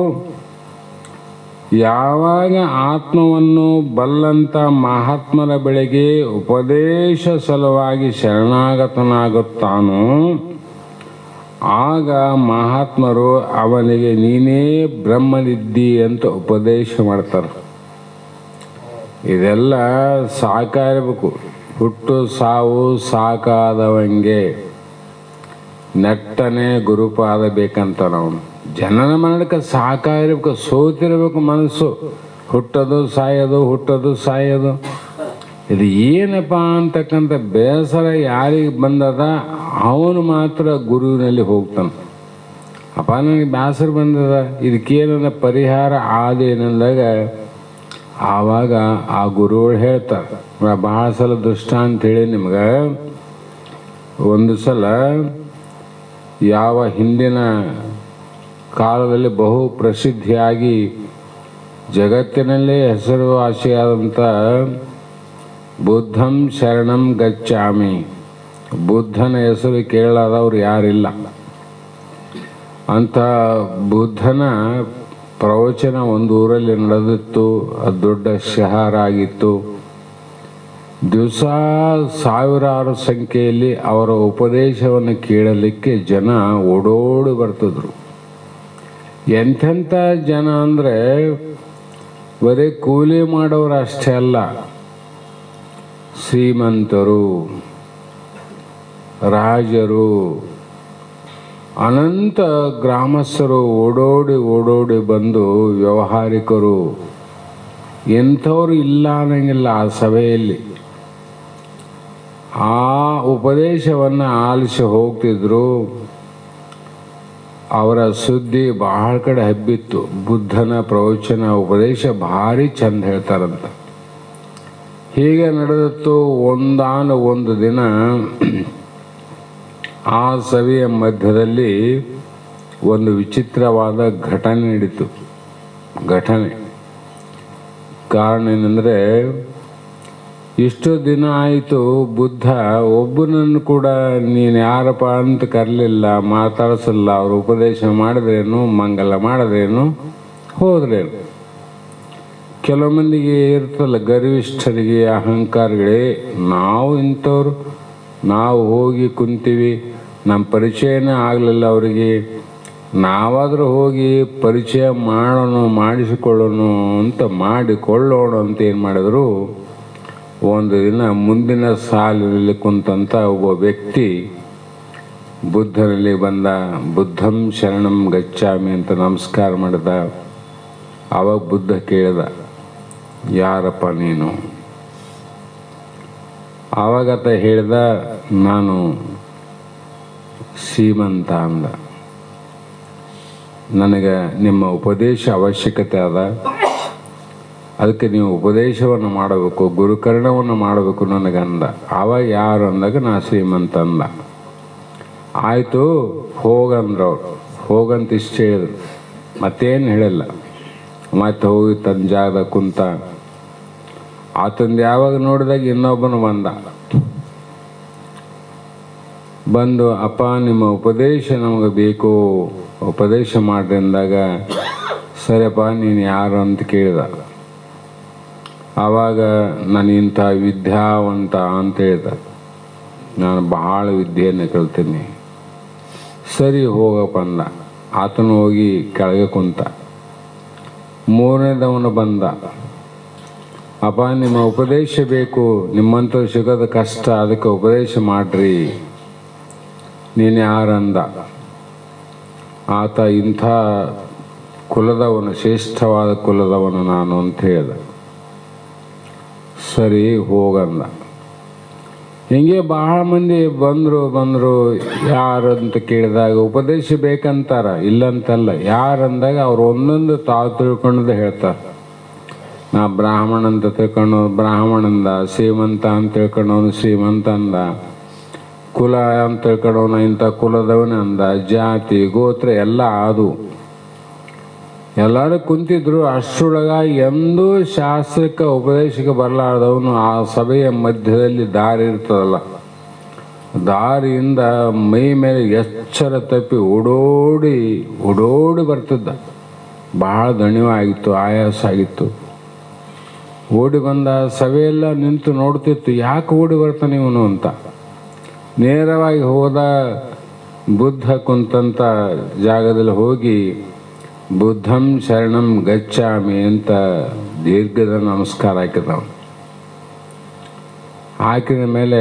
ಯಾವಾಗ ಆತ್ಮವನ್ನು ಬಲ್ಲಂತ ಮಹಾತ್ಮರ ಬಳಿಗೆ ಉಪದೇಶ ಸಲುವಾಗಿ ಶರಣಾಗತನಾಗುತ್ತಾನೋ ಆಗ ಮಹಾತ್ಮರು ಅವನಿಗೆ ನೀನೇ ಬ್ರಹ್ಮನಿದ್ದಿ ಅಂತ ಉಪದೇಶ ಮಾಡ್ತಾರೆ. ಇದೆಲ್ಲ ಸಾಕಾಗಬೇಕು. ಹುಟ್ಟು ಸಾವು ಸಾಕಾದವಂಗೆ ನೆಟ್ಟನೆ ಗುರುಪಾದ ಬೇಕಂತ ನಾವು. ಜನನ ಮರಣಕ್ಕೆ ಸಾಕಾಗಿರ್ಬೇಕು, ಸೋತಿರ್ಬೇಕು ಮನಸ್ಸು. ಹುಟ್ಟೋದು ಸಾಯೋದು, ಹುಟ್ಟೋದು ಸಾಯೋದು, ಇದು ಏನಪ್ಪ ಅಂತಕ್ಕಂಥ ಬೇಸರ ಯಾರಿಗೆ ಬಂದದ ಅವನು ಮಾತ್ರ ಗುರುವಿನಲ್ಲಿ ಹೋಗ್ತಾನೆ. ಅಪ್ಪ ನನಗೆ ಬೇಸರ ಬಂದದ, ಇದಕ್ಕೇನ ಪರಿಹಾರ ಆದೇನಂದಾಗ ಆವಾಗ ಆ ಗುರುಗಳು ಹೇಳ್ತಾರೆ. ಭಾಳ ಸಲ ದೃಷ್ಟಾಂತ ಹೇಳಿ ನಿಮ್ಗೆ. ಒಂದು ಸಲ ಯಾವ ಹಿಂದಿನ ಕಾಲದಲ್ಲಿ ಬಹು ಪ್ರಸಿದ್ಧಿಯಾಗಿ ಜಗತ್ತಿನಲ್ಲೇ ಹೆಸರುವಾಸಿಯಾದಂಥ ಬುದ್ಧಂ ಶರಣಂ ಗಚ್ಚಾಮಿ, ಬುದ್ಧನ ಹೆಸರು ಕೇಳಾದವ್ರು ಯಾರಿಲ್ಲ. ಅಂಥ ಬುದ್ಧನ ಪ್ರವಚನ ಒಂದು ಊರಲ್ಲಿ ನಡೆದಿತ್ತು. ಅದು ದೊಡ್ಡ ಶಹರ ಆಗಿತ್ತು. ದಿವಸ ಸಾವಿರಾರು ಸಂಖ್ಯೆಯಲ್ಲಿ ಅವರ ಉಪದೇಶವನ್ನು ಕೇಳಲಿಕ್ಕೆ ಜನ ಓಡೋಡಿ ಬರ್ತಿದ್ರು. ಎಂಥೆಂಥ ಜನ ಅಂದರೆ ಬರೀ ಕೂಲಿ ಮಾಡೋರು ಅಷ್ಟೇ ಅಲ್ಲ, ಶ್ರೀಮಂತರು, ರಾಜರು, ಅನಂತ ಗ್ರಾಮಸ್ಥರು ಓಡೋಡಿ ಓಡೋಡಿ ಬಂದು, ವ್ಯವಹಾರಿಕರು, ಎಂಥವ್ರು ಇಲ್ಲ ಅನ್ನಂಗಿಲ್ಲ ಆ ಸಭೆಯಲ್ಲಿ. ಆ ಉಪದೇಶವನ್ನು ಆಲಿಸಿ ಹೋಗ್ತಿದ್ರು. ಅವರ ಸುದ್ದಿ ಬಹಳ ಕಡೆ ಹಬ್ಬಿತ್ತು. ಬುದ್ಧನ ಪ್ರವಚನ ಉಪದೇಶ ಭಾರಿ ಚಂದ ಹೇಳ್ತಾರಂತ. ಹೀಗೆ ನಡೆದಿತ್ತು. ಒಂದು ದಿನ ಆ ಸಭೆಯ ಮಧ್ಯದಲ್ಲಿ ಒಂದು ವಿಚಿತ್ರವಾದ ಘಟನೆ ನಡೀತು. ಕಾರಣ ಏನಂದರೆ, ಇಷ್ಟು ದಿನ ಆಯಿತು ಬುದ್ಧ ಒಬ್ಬನನ್ನು ಕೂಡ ನೀನು ಯಾರಪ್ಪ ಅಂತ ಕರಲಿಲ್ಲ, ಮಾತಾಡಿಸಲ್ಲ. ಅವರು ಉಪದೇಶ ಮಾಡಿದ್ರೇನು, ಮಂಗಲ ಮಾಡಿದ್ರೇನು, ಹೋದ್ರೇನು. ಕೆಲವು ಮಂದಿಗೆ ಇರ್ತಲ್ಲ, ಗರ್ವಿಷ್ಠರಿಗೆ, ಅಹಂಕಾರಗಳೇ, ನಾವು ಇಂಥವ್ರು, ನಾವು ಹೋಗಿ ಕುಂತೀವಿ, ನಮ್ಮ ಪರಿಚಯನೇ ಆಗಲಿಲ್ಲ ಅವರಿಗೆ, ನಾವಾದರೂ ಹೋಗಿ ಪರಿಚಯ ಮಾಡಿಸಿಕೊಳ್ಳೋಣ ಅಂತ ಮಾಡಿಕೊಳ್ಳೋಣ ಅಂತ ಏನು ಮಾಡಿದ್ರು. ಒಂದು ದಿನ ಮುಂದಿನ ಸಾಲಿನಲ್ಲಿ ಕುಂತಂಥ ಒಬ್ಬ ವ್ಯಕ್ತಿ ಬುದ್ಧನಲ್ಲಿ ಬಂದ. ಬುದ್ಧಂ ಶರಣಂ ಗಚ್ಚಾಮಿ ಅಂತ ನಮಸ್ಕಾರ ಮಾಡಿದ. ಆವಾಗ ಬುದ್ಧ ಕೇಳಿದ, ಯಾರಪ್ಪ ನೀನು? ಆವಾಗತ ಹೇಳಿದ, ನಾನು ಶ್ರೀಮಂತ ಅಂದ. ನನಗೆ ನಿಮ್ಮ ಉಪದೇಶ ಅವಶ್ಯಕತೆ ಅದ, ಅದಕ್ಕೆ ನೀವು ಉಪದೇಶವನ್ನು ಮಾಡಬೇಕು, ಗುರುಕರ್ಣವನ್ನು ಮಾಡಬೇಕು ನನಗಂದ. ಆವಾಗ ಯಾರು ಅಂದಾಗ ನಾ ಶ್ರೀಮಂತ ಅಂದ. ಆಯಿತು ಹೋಗಂದ್ರವ್ರು. ಹೋಗಂತ ಇಷ್ಟು ಹೇಳಿದ್ರು, ಮತ್ತೇನು ಹೇಳಿಲ್ಲ. ಮತ್ತೆ ಹೋಗಿ ತನ್ನ ಜಾಗದಾಗ ಕುಂತ. ಆತಂದು ಯಾವಾಗ ನೋಡಿದಾಗ ಇನ್ನೊಬ್ಬನು ಬಂದು ಅಪ್ಪ ನಿಮ್ಮ ಉಪದೇಶ ನಮಗೆ ಬೇಕು, ಉಪದೇಶ ಮಾಡ್ರಿ ಅಂದಾಗ, ಸರಿಯಪ್ಪ ನೀನು ಯಾರು ಅಂತ ಕೇಳಿದ. ಆವಾಗ ನಾನು ಇಂಥ ವಿದ್ಯಾವಂತ ಅಂತ ಹೇಳ್ದ. ನಾನು ಬಹಳ ವಿದ್ಯೆಯನ್ನು ಕಲ್ತೀನಿ. ಸರಿ ಹೋಗಪ್ಪ ಅಂದ. ಆತನು ಹೋಗಿ ಕೆಳಗೆ ಕುಂತ. ಮೂರನೇದವನು ಬಂದ, ಅಪ್ಪ ನಿಮ್ಮ ಉಪದೇಶ ಬೇಕು, ನಿಮ್ಮಂಥವ್ರು ಸಿಗೋದು ಕಷ್ಟ, ಅದಕ್ಕೆ ಉಪದೇಶ ಮಾಡ್ರಿ, ನೀನು ಯಾರಂದ. ಆತ ಇಂಥ ಕುಲದವನು, ಶ್ರೇಷ್ಠವಾದ ಕುಲದವನು ನಾನು ಅಂತ ಹೇಳ್ದ. ಸರಿ ಹೋಗಂದ. ಹಿಂಗೆ ಬಹಳ ಮಂದಿ ಬಂದರು. ಯಾರು ಅಂತ ಕೇಳಿದಾಗ ಉಪದೇಶ ಬೇಕಂತಾರ, ಇಲ್ಲಂತಲ್ಲ. ಯಾರಂದಾಗ ಅವ್ರು ಒಂದೊಂದು ತಾವು ತಿಳ್ಕೊಂಡದ್ದು ಹೇಳ್ತಾರೆ. ನಾ ಬ್ರಾಹ್ಮಣ ಅಂತ ತಿಳ್ಕೊಂಡು ಬ್ರಾಹ್ಮಣಂದ, ಶ್ರೀಮಂತ ಅಂತ ತಿಳ್ಕೊಂಡವನು ಶ್ರೀಮಂತ ಅಂದ, ಕುಲ ಅಂತ ತಿಳ್ಕೊಂಡವನು ಇಂಥ ಕುಲದವನಂದ, ಜಾತಿ ಗೋತ್ರ ಎಲ್ಲ ಅದು. ಎಲ್ಲರೂ ಕುಂತಿದ್ರು. ಅಷ್ಟರೊಳಗ ಎಂದೂ ಶಾಸ್ತ್ರಕ್ಕೆ ಉಪದೇಶಕ್ಕೆ ಬರಲಾರ್ದವನು ಆ ಸಭೆಯ ಮಧ್ಯದಲ್ಲಿ ದಾರಿ ಇರ್ತದಲ್ಲ, ದಾರಿಯಿಂದ ಮೈ ಮೇಲೆ ಎಚ್ಚರ ತಪ್ಪಿ ಓಡೋಡಿ ಬರ್ತಿದ್ದ. ಬಹಳ ದಣಿವಾಗಿತ್ತು, ಆಯಾಸ ಆಗಿತ್ತು. ಓಡಿ ಬಂದ. ಸಭೆಯೆಲ್ಲ ನಿಂತು ನೋಡ್ತಿತ್ತು, ಯಾಕೆ ಓಡಿ ಬರ್ತಾನೆ ಇವನು ಅಂತ. ನೇರವಾಗಿ ಹೋದ. ಬುದ್ಧ ಕುಂತಂಥ ಜಾಗದಲ್ಲಿ ಹೋಗಿ ಬುದ್ಧಂ ಶರಣಂ ಗಚ್ಚಾಮಿ ಅಂತ ದೀರ್ಘದ ನಮಸ್ಕಾರ ಹಾಕಿದವ. ಹಾಕಿದ ಮೇಲೆ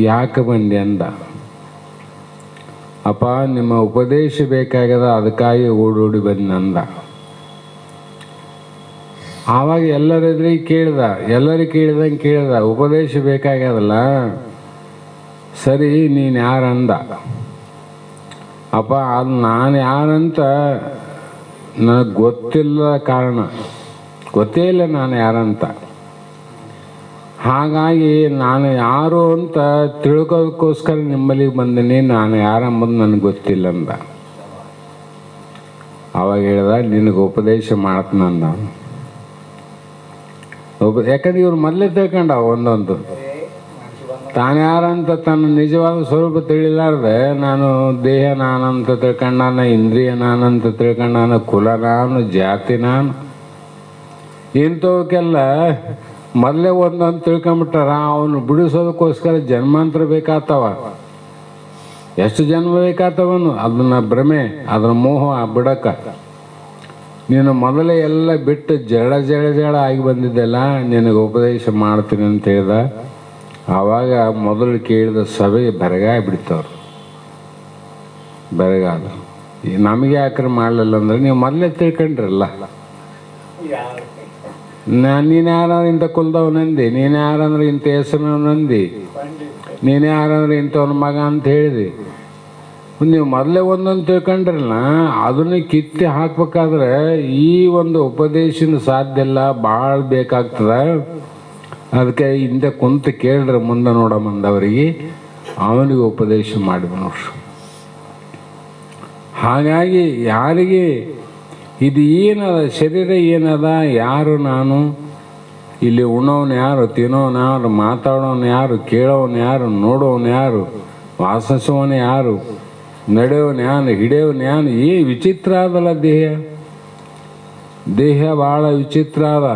ಯಾಕೆ ಬಂದೆ ಅಂದ. ಅಪ್ಪ ನಿಮ್ಮ ಉಪದೇಶ ಬೇಕಾಗ್ಯದ, ಅದಕ್ಕಾಗಿ ಓಡೋಡಿ ಬಂದ. ಆವಾಗ ಎಲ್ಲರಿದ್ರಿಗೆ ಕೇಳಿದಂಗೆ ಕೇಳ್ದ, ಉಪದೇಶ ಬೇಕಾಗ್ಯದಲ್ಲ, ಸರಿ ನೀನು ಯಾರಂದ. ಅಪ್ಪ ಅದು ನಾನು ಯಾರಂತ ನನಗೆ ಗೊತ್ತಿಲ್ಲ, ಕಾರಣ ಗೊತ್ತೇ ಇಲ್ಲ ನಾನು ಯಾರಂತ. ಹಾಗಾಗಿ ನಾನು ಯಾರು ಅಂತ ತಿಳ್ಕೋದಕ್ಕೋಸ್ಕರ ನಿಮ್ಮಲ್ಲಿಗೆ ಬಂದೀನಿ, ನಾನು ಯಾರಂಬುದು ನನಗೆ ಗೊತ್ತಿಲ್ಲ ಅಂದ. ಅವಾಗ ಹೇಳ್ದ, ನಿನಗೆ ಉಪದೇಶ ಮಾಡ್ತಾನಂದ. ಯಾಕಂದ್ರೆ ಇವ್ರು ಮೊದಲೇ ತಿಳ್ಕೊಂಡ ಒಂದೊಂದು ತಾನ್ಯಾರಂತ ತನ್ನ ನಿಜವಾದ ಸ್ವರೂಪ ತಿಳಿಲಾರ್ದೆ ನಾನು ದೇಹ ನಾನಂತ ತಿಳ್ಕೊಂಡಾನ, ಇಂದ್ರಿಯ ನಾನಂತ ತಿಳ್ಕೊಂಡಾನ, ಕುಲ ನಾನು, ಜಾತಿ ನಾನು, ಇಂಥವಕ್ಕೆಲ್ಲ ಮೊದಲೇ ಒಂದೊಂದು ತಿಳ್ಕೊಂಬಿಟ್ಟಾರ. ಅವನು ಬಿಡಿಸೋದಕ್ಕೋಸ್ಕರ ಜನ್ಮಾಂತರ ಬೇಕಾಗ್ತಾವ. ಎಷ್ಟು ಜನ್ಮ ಬೇಕಾಗ್ತವನು ಅದನ್ನ ಭ್ರಮೆ, ಅದರ ಮೋಹ ಬಿಡಕ್ಕ. ನೀನು ಮೊದಲೇ ಎಲ್ಲ ಬಿಟ್ಟು ಜಡ ಜಡ ಜಡ ಆಗಿ ಬಂದಿದ್ದೆಲ್ಲ, ನಿನಗೆ ಉಪದೇಶ ಮಾಡ್ತೀನಿ ಅಂತ ಹೇಳ್ದ. ಆವಾಗ ಮೊದಲು ಕೇಳಿದ ಸಭೆ ಬೆರಗಾಯಿ ಬಿಡ್ತವ್ರು. ಬೆರಗಾದ ನಮಗೆ ಯಾಕ್ರೆ ಮಾಡಲಿಲ್ಲ ಅಂದ್ರೆ ನೀವು ಮೊದಲೇ ತಿಳ್ಕೊಂಡ್ರಲ್ಲ. ನೀನು ಯಾರಂದ್ರೆ ಇಂಥ ಕುಲದವನಂದಿ, ನೀನು ಯಾರಂದ್ರೆ ಇಂಥ ಹೆಸರಿನವನಂದಿ, ನೀನು ಯಾರಂದ್ರೆ ಇಂಥವನ ಮಗ ಅಂತ ಹೇಳಿದಿ. ನೀವು ಮೊದಲೇ ಒಂದೊಂದು ತಿಳ್ಕೊಂಡ್ರಲ್ಲ, ಅದನ್ನ ಕಿತ್ತಿ ಹಾಕ್ಬೇಕಾದ್ರೆ ಈ ಒಂದು ಉಪದೇಶನ ಸಾಧ್ಯ ಇಲ್ಲ, ಭಾಳ ಬೇಕಾಗ್ತದ. ಅದಕ್ಕೆ ಹಿಂದೆ ಕುಂತು ಕೇಳ್ರೆ ಮುಂದೆ ನೋಡಮಂದವರಿಗೆ ಅವನಿಗೆ ಉಪದೇಶ ಮಾಡಿದ ನೋಡ್ರಿ. ಹಾಗಾಗಿ ಯಾರಿಗೆ ಇದು ಏನದ, ಶರೀರ ಏನದ, ಯಾರು ನಾನು, ಇಲ್ಲಿ ಉಣ್ಣೋನು ಯಾರು, ತಿನ್ನೋನು ಯಾರು, ಮಾತಾಡೋನು ಯಾರು, ಕೇಳೋನು ಯಾರು, ನೋಡೋನು ಯಾರು, ವಾಸಿಸೋನು ಯಾರು, ನಡೆಯೋನು ಯಾನು, ಹಿಡಿಯೋನು ಯಾನು, ವಿಚಿತ್ರ ಅದಲ್ಲ ದೇಹ. ದೇಹ ಭಾಳ ವಿಚಿತ್ರ ಅದ.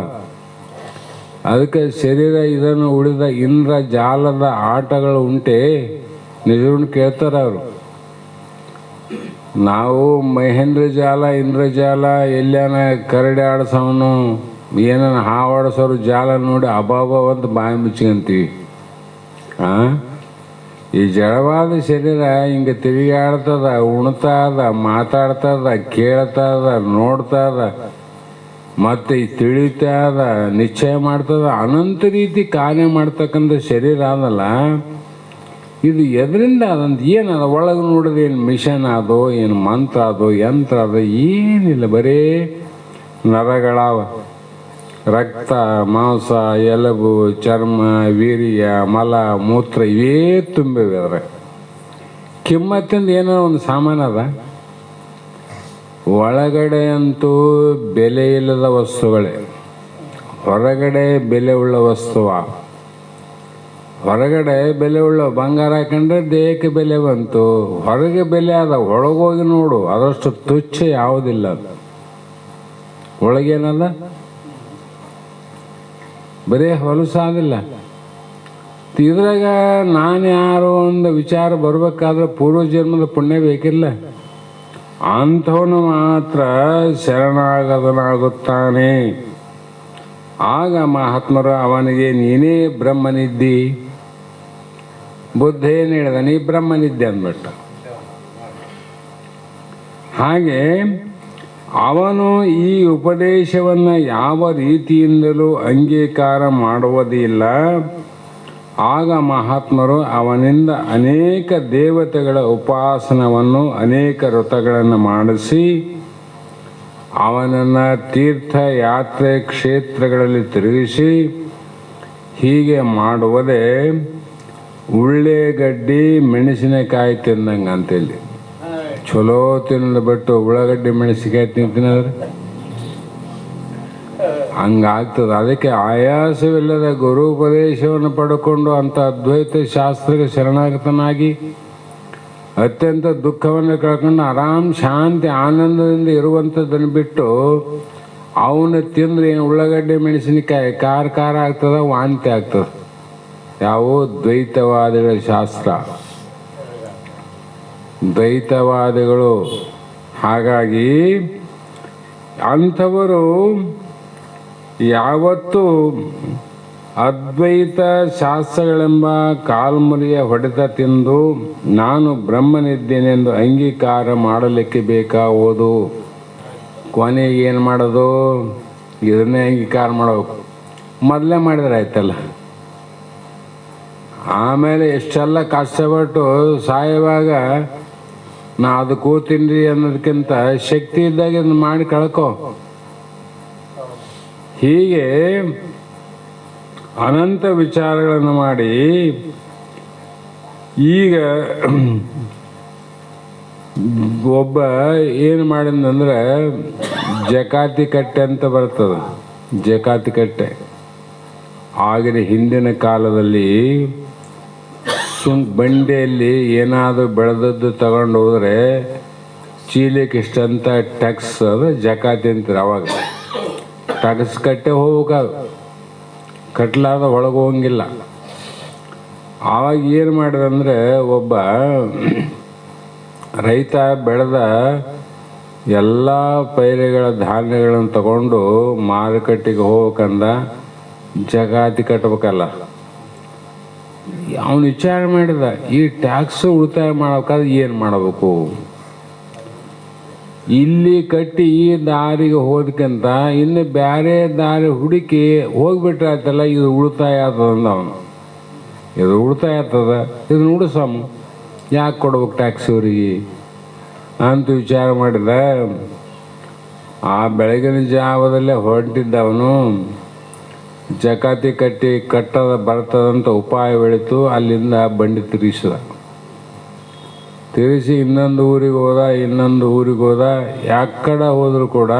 ಅದಕ್ಕೆ ಶರೀರ ಇದನ್ನು ಉಳಿದ ಇಂದ್ರ ಜಾಲದ ಆಟಗಳು ಉಂಟೆ. ನಿಜವನ್ನು ಕೇಳ್ತಾರ ಅವರು. ನಾವು ಮಹೇಂದ್ರ ಜಾಲ, ಇಂದ್ರಜಾಲ, ಎಲ್ಲೇನ ಕರಡಿ ಆಡಿಸೋನು, ಏನನ್ನ ಹಾವಾಡಿಸೋರು ಜಾಲ ನೋಡಿ ಅಬಾಬ ಅಂತ ಬಾಯಿ ಮುಚ್ಕೊಂತೀವಿ. ಈ ಜಡವಾದ ಶರೀರ ಹಿಂಗೆ ತಿರುಗಾಡ್ತದ, ಉಣ್ತದ, ಮಾತಾಡ್ತದ, ಕೇಳ್ತದ, ನೋಡ್ತದ, ಮತ್ತೆ ತಿಳಿತದ, ನಿಶ್ಚಯ ಮಾಡ್ತದ, ಅನಂತ ರೀತಿ ಕಾರ್ಯ ಮಾಡ್ತಕ್ಕಂಥ ಶರೀರ ಅದಲ್ಲ. ಇದು ಎದರಿಂದ ಅದಂತ ಏನದ, ಒಳಗೆ ನೋಡಿದ್ರೆ ಏನು ಮಿಷನ್ ಅದೋ, ಏನು ಮಂತ್ರ ಅದೋ, ಯಂತ್ರ ಅದೋ, ಏನಿಲ್ಲ. ಬರೀ ನರಗಳವ, ರಕ್ತ, ಮಾಂಸ, ಎಲುಬು, ಚರ್ಮ, ವೀರ್ಯ, ಮಲ, ಮೂತ್ರ ಇವೇ ತುಂಬಿವೆ. ಅದ್ರ ಕಿಮ್ಮತ್ತಿಂದ ಏನೋ ಒಂದು ಸಾಮಾನು ಅದ. ಒಳಗಡೆ ಅಂತೂ ಬೆಲೆ ಇಲ್ಲದ ವಸ್ತುಗಳೇ, ಹೊರಗಡೆ ಬೆಲೆ ಉಳ್ಳ ವಸ್ತುವ. ಹೊರಗಡೆ ಬೆಲೆ ಉಳ್ಳ ಬಂಗಾರ ಹಾಕೊಂಡ್ರೆ ದೇಹಕ್ಕೆ ಬೆಲೆ ಬಂತು, ಹೊರಗೆ ಬೆಲೆ ಅದ. ಒಳಗೋಗಿ ನೋಡು, ಅದಷ್ಟು ತುಚ್ಛ ಯಾವುದಿಲ್ಲ. ಒಳಗೇನದ, ಬರೀ ಹೊಲಸಾದಿಲ್ಲ. ಇದ್ರಾಗ ನಾನು ಯಾರು ಒಂದು ವಿಚಾರ ಬರ್ಬೇಕಾದ್ರೆ ಪೂರ್ವ ಜನ್ಮದ ಪುಣ್ಯ ಬೇಕಿಲ್ಲ. ಅಂಥವನು ಮಾತ್ರ ಶರಣಾಗತನಾಗುತ್ತಾನೆ. ಆಗ ಮಹಾತ್ಮರು ಅವನಿಗೆ ನೀನೇ ಬ್ರಹ್ಮನಿದ್ದಿ. ಬುದ್ಧ ಏನು ಹೇಳಿದ, ನೀ ಬ್ರಹ್ಮನಿದ್ದೆ ಅಂದ್ಬಿಟ್ಟ. ಹಾಗೆ ಅವನು ಈ ಉಪದೇಶವನ್ನು ಯಾವ ರೀತಿಯಿಂದಲೂ ಅಂಗೀಕಾರ ಮಾಡುವುದಿಲ್ಲ. ಆಗ ಮಹಾತ್ಮರು ಅವನಿಂದ ಅನೇಕ ದೇವತೆಗಳ ಉಪಾಸನವನ್ನು, ಅನೇಕ ವ್ರತಗಳನ್ನು ಮಾಡಿಸಿ ಅವನನ್ನು ತೀರ್ಥಯಾತ್ರೆ ಕ್ಷೇತ್ರಗಳಲ್ಲಿ ತಿರುಗಿಸಿ, ಹೀಗೆ ಮಾಡುವುದೇ ಉಳ್ಳೆಗಡ್ಡಿ ಮೆಣಸಿನಕಾಯಿ ತಿಂದಂಗೆ ಅಂತೇಳಿ. ಚಲೋ ತಿನ್ನೋದು ಬಿಟ್ಟು ಉಳ್ಳಾಗಡ್ಡಿ ಮೆಣಸಿನಕಾಯಿ ತಿಂತೀನಂದ್ರೆ ಹಂಗಾಗ್ತದೆ. ಅದಕ್ಕೆ ಆಯಾಸವಿಲ್ಲದ ಗುರು ಉಪದೇಶವನ್ನು ಪಡ್ಕೊಂಡು ಅಂಥ ಅದ್ವೈತ ಶಾಸ್ತ್ರಕ್ಕೆ ಶರಣಾಗತನಾಗಿ ಅತ್ಯಂತ ದುಃಖವನ್ನು ಕಳ್ಕೊಂಡು ಆರಾಮ್ ಶಾಂತಿ ಆನಂದದಿಂದ ಇರುವಂಥದ್ದನ್ನು ಬಿಟ್ಟು ಅವನು ತಿಂದ್ರೆ ಏನು ಉಳ್ಳಾಗಡ್ಡಿ ಮೆಣಸಿನಕಾಯಿ ಖಾರ ಆಗ್ತದ, ವಾಂತಿ ಆಗ್ತದ. ಯಾವ ದ್ವೈತವಾದಿಗಳ ಶಾಸ್ತ್ರ, ದ್ವೈತವಾದಿಗಳು. ಹಾಗಾಗಿ ಅಂಥವರು ಯಾವತ್ತೂ ಅದ್ವೈತ ಶಾಸ್ತ್ರಗಳೆಂಬ ಕಾಲ್ಮುರಿಯ ಹೊಡೆತ ತಿಂದು ನಾನು ಬ್ರಹ್ಮನಿದ್ದೇನೆಂದು ಅಂಗೀಕಾರ ಮಾಡಲಿಕ್ಕೆ ಬೇಕಾಗುವುದು. ಕೊನೆಗೆ ಏನು ಮಾಡೋದು, ಇದನ್ನೇ ಅಂಗೀಕಾರ ಮಾಡಬೇಕು. ಮೊದಲೇ ಮಾಡಿದ್ರೆ ಆಯ್ತಲ್ಲ. ಆಮೇಲೆ ಎಷ್ಟೆಲ್ಲ ಕಷ್ಟಪಟ್ಟು ಸಾಯುವಾಗ ನಾ ಅದು ಕೂತಿನ್ರಿ ಅನ್ನೋದಕ್ಕಿಂತ ಶಕ್ತಿ ಇದ್ದಾಗ ಇದನ್ನು ಮಾಡಿ ಕಳ್ಕೊ. ಹೀಗೆ ಅನಂತ ವಿಚಾರಗಳನ್ನು ಮಾಡಿ ಈಗ ಒಬ್ಬ ಏನು ಮಾಡಿದಂದ್ರೆ ಜಕಾತಿ ಕಟ್ಟೆ ಅಂತ ಬರ್ತದೆ. ಜಕಾತಿ ಕಟ್ಟೆ ಆಗಿನ ಹಿಂದಿನ ಕಾಲದಲ್ಲಿ ಬಂಡೆಯಲ್ಲಿ ಏನಾದರೂ ಬೆಳೆದದ್ದು ತಗೊಂಡು ಹೋದರೆ ಚೀಲಕ್ಕೆ ಇಷ್ಟಂತ ಟ್ಯಾಕ್ಸ್ ಅದು ಜಕಾತಿ ಅಂತಾರೆ. ಅವಾಗ ಟ್ಯಾಕ್ಸ್ ಕಟ್ಟೆ ಹೋಗ್ಬೇಕು, ಕಟ್ಲಾದ ಒಳಗೆ ಹೋಗಂಗಿಲ್ಲ. ಆವಾಗ ಏನು ಮಾಡಿದಂದ್ರೆ ಒಬ್ಬ ರೈತ ಬೆಳೆದ ಎಲ್ಲ ಪೈರೆಗಳ ಧಾನ್ಯಗಳನ್ನು ತಗೊಂಡು ಮಾರುಕಟ್ಟೆಗೆ ಹೋಗ್ಬೇಕಂದ ಜಕಾತಿ ಕಟ್ಟಬೇಕಲ್ಲ. ಅವನು ವಿಚಾರ ಮಾಡಿದ, ಈ ಟ್ಯಾಕ್ಸ್ ಉಳಿತಾಯ ಮಾಡ್ಬೇಕಾದ್ರೆ ಏನು ಮಾಡಬೇಕು, ಇಲ್ಲಿ ಕಟ್ಟಿ ಈ ದಾರಿಗೆ ಹೋದಕ್ಕಿಂತ ಇನ್ನು ಬೇರೆ ದಾರಿ ಹುಡುಕಿ ಹೋಗ್ಬಿಟ್ರೆ ಆಯ್ತಲ್ಲ, ಇದು ಉಳಿತಾಯ ಆಗ್ತದಂದ ಅವನು. ಇದು ಉಳಿತಾಯ ಆಗ್ತದ, ಇದನ್ನ ಉಳಿಸಮ್ಮ, ಯಾಕೆ ಕೊಡ್ಬೇಕು ಟ್ಯಾಕ್ಸ್ ಇವರಿಗೆ ಅಂತ ವಿಚಾರ ಮಾಡಿದ. ಆ ಬೆಳಗಿನ ಜಾವದಲ್ಲೇ ಹೊರಟಿದ್ದವನು ಜಕಾತಿ ಕಟ್ಟದಂತ ಉಪಾಯ ಬೆಳೀತು. ಅಲ್ಲಿಂದ ಬಂಡಿ ತಿರುಗಿಸಿ ಇನ್ನೊಂದು ಊರಿಗೆ ಹೋದ. ಯಾಕಡೆ ಹೋದ್ರು ಕೂಡ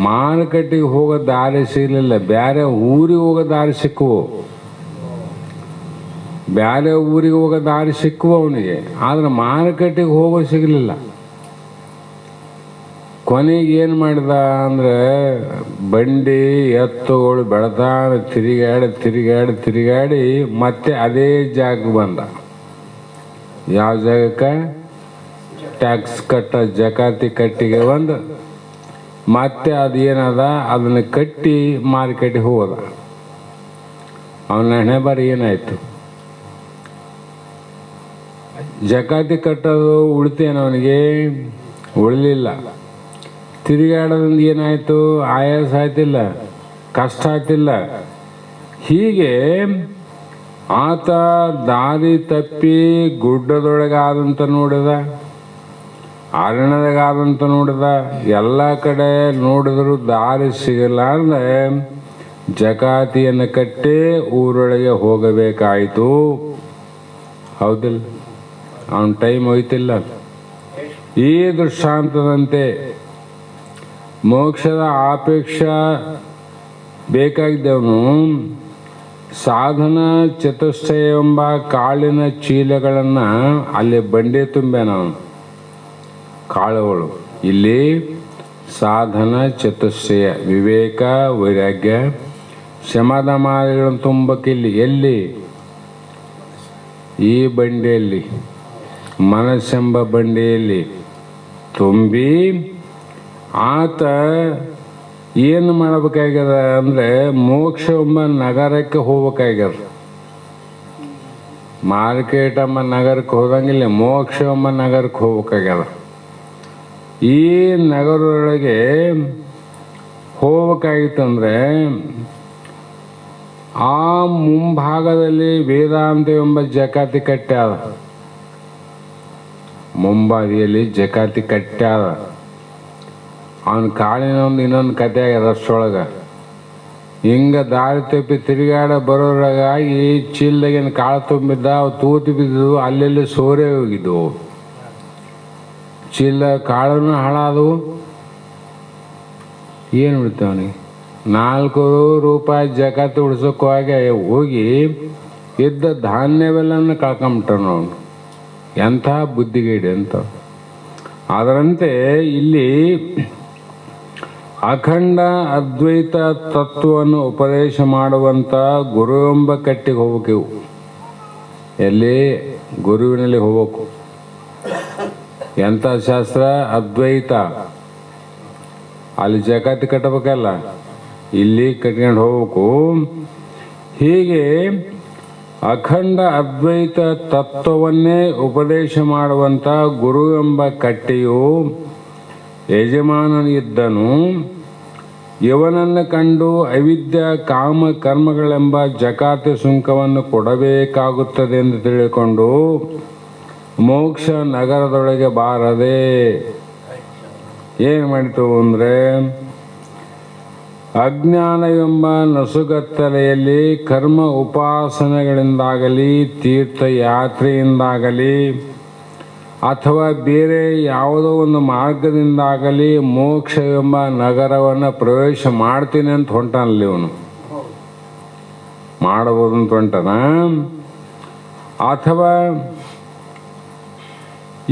ಮಾರುಕಟ್ಟೆಗೆ ಹೋಗೋ ದಾರಿ ಸಿಗಲಿಲ್ಲ. ಬೇರೆ ಊರಿಗೆ ಹೋಗೋ ದಾರಿ ಸಿಕ್ಕುವು, ಅವನಿಗೆ. ಆದ್ರೆ ಮಾರುಕಟ್ಟೆಗೆ ಹೋಗೋ ಸಿಗಲಿಲ್ಲ. ಕೊನೆಗೆ ಏನು ಮಾಡಿದ ಅಂದ್ರೆ ಬಂಡಿ ಎತ್ತುಗಳು ಬೆಳತಾನ ತಿರುಗಾಡಿ ಮತ್ತೆ ಅದೇ ಜಾಗಕ್ಕೆ ಬಂದ. ಯಾವ ಜಾಗಕ್ಕೆ? ಟ್ಯಾಕ್ಸ್ ಜಕಾತಿ ಕಟ್ಟಿಗೆ ಬಂದು ಮತ್ತೆ ಅದೇನದ ಅದನ್ನು ಕಟ್ಟಿ ಮಾರುಕಟ್ಟೆಗೆ ಹೋದ. ಅವನ ಹಣೆ ಬಾರಿ ಏನಾಯ್ತು? ಜಕಾತಿ ಕಟ್ಟೋದು ಉಳಿತೇನು ಅವನಿಗೆ? ಉಳಿಲಿಲ್ಲ. ತಿರುಗಾಡೋದ್ರಿಂದ ಏನಾಯ್ತು? ಆಯಾಸ ಆಯ್ತಿಲ್ಲ, ಕಷ್ಟ ಆಯ್ತಿಲ್ಲ. ಹೀಗೆ ಆತ ದಾರಿ ತಪ್ಪಿ ಗುಡ್ಡದೊಳಗಾದಂತ ನೋಡಿದ, ಅರಣ್ಯದಾಗಾದಂತ ನೋಡಿದ, ಎಲ್ಲ ಕಡೆ ನೋಡಿದ್ರು ದಾರಿ ಸಿಗಲ್ಲ. ಅಂದ್ರೆ ಜಕಾತಿಯನ್ನು ಕಟ್ಟಿ ಊರೊಳಗೆ ಹೋಗಬೇಕಾಯಿತು. ಹೌದಿಲ್ಲ? ಅವನ ಟೈಮ್ ಹೋಯ್ತಿಲ್ಲ. ಈ ದೃಷ್ಟಾಂತದಂತೆ ಮೋಕ್ಷದ ಅಪೇಕ್ಷ ಬೇಕಾಗಿದ್ದವನು ಸಾಧನ ಚತುಷ್ಟಯ ಎಂಬ ಕಾಳಿನ ಚೀಲಗಳನ್ನು ಅಲ್ಲಿ ಬಂಡೆ ತುಂಬ್ಯಾನ. ಕಾಳುಗಳು ಇಲ್ಲಿ ಸಾಧನ ಚತುಷ್ಟಯ, ವಿವೇಕ, ವೈರಾಗ್ಯ, ಶಮದಮಾದಿಗಳನ್ನು ತುಂಬಕ್ಕಿಲ್ಲಿ. ಎಲ್ಲಿ? ಈ ಬಂಡೆಯಲ್ಲಿ, ಮನಸ್ಸೆಂಬ ಬಂಡೆಯಲ್ಲಿ ತುಂಬಿ ಆತ ಏನು ಮಾಡಬೇಕಾಗ್ಯದ ಅಂದರೆ ಮೋಕ್ಷ ಎಂಬ ನಗರಕ್ಕೆ ಹೋಗ್ಬೇಕಾಗ್ಯದ. ಮಾರ್ಕೆಟ್ ಎಂಬ ನಗರಕ್ಕೆ ಹೋದಂಗಿಲ್ಲ, ಮೋಕ್ಷ ಎಂಬ ನಗರಕ್ಕೆ ಹೋಗ್ಬೇಕಾಗ್ಯದ. ಈ ನಗರದೊಳಗೆ ಹೋಗ್ಬೇಕಾಗಿತ್ತಂದ್ರೆ ಆ ಮುಂಭಾಗದಲ್ಲಿ ವೇದಾಂತ ಎಂಬ ಜಕಾತಿ ಕಟ್ಟೆ ಅದ. ಮುಂಬಾದಿಯಲ್ಲಿ ಜಕಾತಿ ಕಟ್ಟೆ ಅದ. ಅವನ ಕಾಳಿನ ಇನ್ನೊಂದು ಕತೆ ಆಗ್ಯದ. ಅಷ್ಟೊಳಗೆ ಹಿಂಗೆ ದಾರಿ ತಪ್ಪಿ ತಿರುಗಾಡ ಬರೋದ್ರಾಗ ಈ ಚೀಲದಾಗೇನು ಕಾಳು ತುಂಬಿದ್ದ, ಅವು ತೂತು ಬಿದ್ದು ಅಲ್ಲೆಲ್ಲಿ ಸೋರೆ ಹೋಗಿದ್ದವು. ಚೀಲ ಕಾಳನ್ನು ಹಾಳಾದವು. ಏನು ಉಳಿತಾವನಿಗೆ? 4 ರೂಪಾಯಿ ಜಕಾತಿ ಉಳಿಸೋಕೆ ಹೋಗಿ ಇದ್ದ ಧಾನ್ಯವೆಲ್ಲನ್ನು ಕಳ್ಕೊಂಬಿಟ್ಟನು ಅವನು. ಎಂಥ ಬುದ್ಧಿಗೇಡಿ ಅಂತ. ಅದರಂತೆ ಇಲ್ಲಿ ಅಖಂಡ ಅದ್ವೈತ ತತ್ವವನ್ನು ಉಪದೇಶ ಮಾಡುವಂಥ ಗುರು ಎಂಬ ಕಟ್ಟಿಗೆ ಹೋಗ್ಬೇಕು. ಎಲ್ಲಿ? ಗುರುವಿನಲ್ಲಿ ಹೋಗ್ಬೇಕು. ಎಂಥ ಶಾಸ್ತ್ರ? ಅದ್ವೈತ. ಅಲ್ಲಿ ಜಕಾತಿ ಕಟ್ಟಬೇಕಲ್ಲ, ಇಲ್ಲಿ ಕಟ್ಕೊಂಡು ಹೋಗ್ಬೇಕು. ಹೀಗೆ ಅಖಂಡ ಅದ್ವೈತ ತತ್ವವನ್ನೇ ಉಪದೇಶ ಮಾಡುವಂಥ ಗುರು ಎಂಬ ಕಟ್ಟೆಯು ಯಜಮಾನನಿದ್ದನು. ಇವನನ್ನು ಕಂಡು ಅವಿದ್ಯ ಕಾಮ ಕರ್ಮಗಳೆಂಬ ಜಕಾತಿ ಸುಂಕವನ್ನು ಕೊಡಬೇಕಾಗುತ್ತದೆ ಎಂದು ತಿಳಿದುಕೊಂಡು ಮೋಕ್ಷ ನಗರದೊಳಗೆ ಬಾರದೆ ಏನು ಮಾಡಿತು ಅಂದರೆ ಅಜ್ಞಾನವೆಂಬ ನಸುಗತ್ತಲೆಯಲ್ಲಿ ಕರ್ಮ ಉಪಾಸನೆಗಳಿಂದಾಗಲಿ ತೀರ್ಥಯಾತ್ರೆಯಿಂದಾಗಲಿ ಅಥವಾ ಬೇರೆ ಯಾವುದೋ ಒಂದು ಮಾರ್ಗದಿಂದಾಗಲಿ ಮೋಕ್ಷವೆಂಬ ನಗರವನ್ನು ಪ್ರವೇಶ ಮಾಡ್ತೀನಿ ಅಂತ ಹೊಂಟಾನಲ್ಲಿ ಇವನು. ಮಾಡಬಹುದಂತ ಹೊಂಟನ. ಅಥವಾ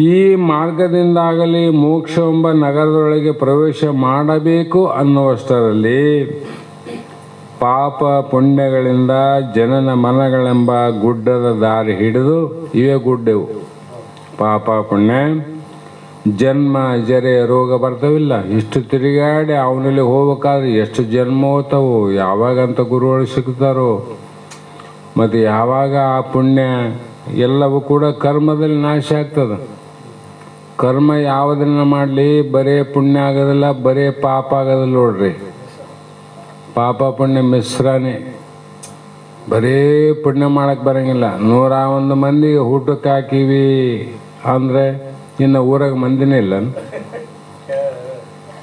ಈ ಮಾರ್ಗದಿಂದಾಗಲಿ ಮೋಕ್ಷವೆಂಬ ನಗರದೊಳಗೆ ಪ್ರವೇಶ ಮಾಡಬೇಕು ಅನ್ನುವಷ್ಟರಲ್ಲಿ ಪಾಪ ಪುಣ್ಯಗಳಿಂದ ಜನನ ಮನಗಳೆಂಬ ಗುಡ್ಡದ ದಾರಿ ಹಿಡಿದು, ಇವೇ ಗುಡ್ಡೆವು ಪಾಪ ಪುಣ್ಯ, ಜನ್ಮ ಜರೆ ರೋಗ ಬರ್ತಾವಿಲ್ಲ. ಇಷ್ಟು ತಿರುಗಾಡಿ ಅವನಲ್ಲಿ ಹೋಗ್ಬೇಕಾದ್ರೆ ಎಷ್ಟು ಜನ್ಮ ಹೋಗ್ತಾವು, ಯಾವಾಗಂತ ಗುರುಗಳು ಸಿಗ್ತಾರೋ, ಮತ್ತು ಯಾವಾಗ ಆ ಪುಣ್ಯ ಎಲ್ಲವೂ ಕೂಡ ಕರ್ಮದಲ್ಲಿ ನಾಶ ಆಗ್ತದೆ. ಕರ್ಮ ಯಾವುದನ್ನ ಮಾಡಲಿ ಬರೇ ಪುಣ್ಯ ಆಗೋದಿಲ್ಲ, ಬರೇ ಪಾಪ ಆಗೋದಿಲ್ಲ ನೋಡ್ರಿ. ಪಾಪ ಪುಣ್ಯ ಮಿಶ್ರನೇ. ಬರೇ ಪುಣ್ಯ ಮಾಡಕ್ಕೆ ಬರೋಂಗಿಲ್ಲ. 101 ಮಂದಿಗೆ ಊಟಕ್ಕೆ ಹಾಕಿವಿ ಅಂದರೆ ಇನ್ನು ಊರಾಗ ಮಂದಿನೇ ಇಲ್ಲ.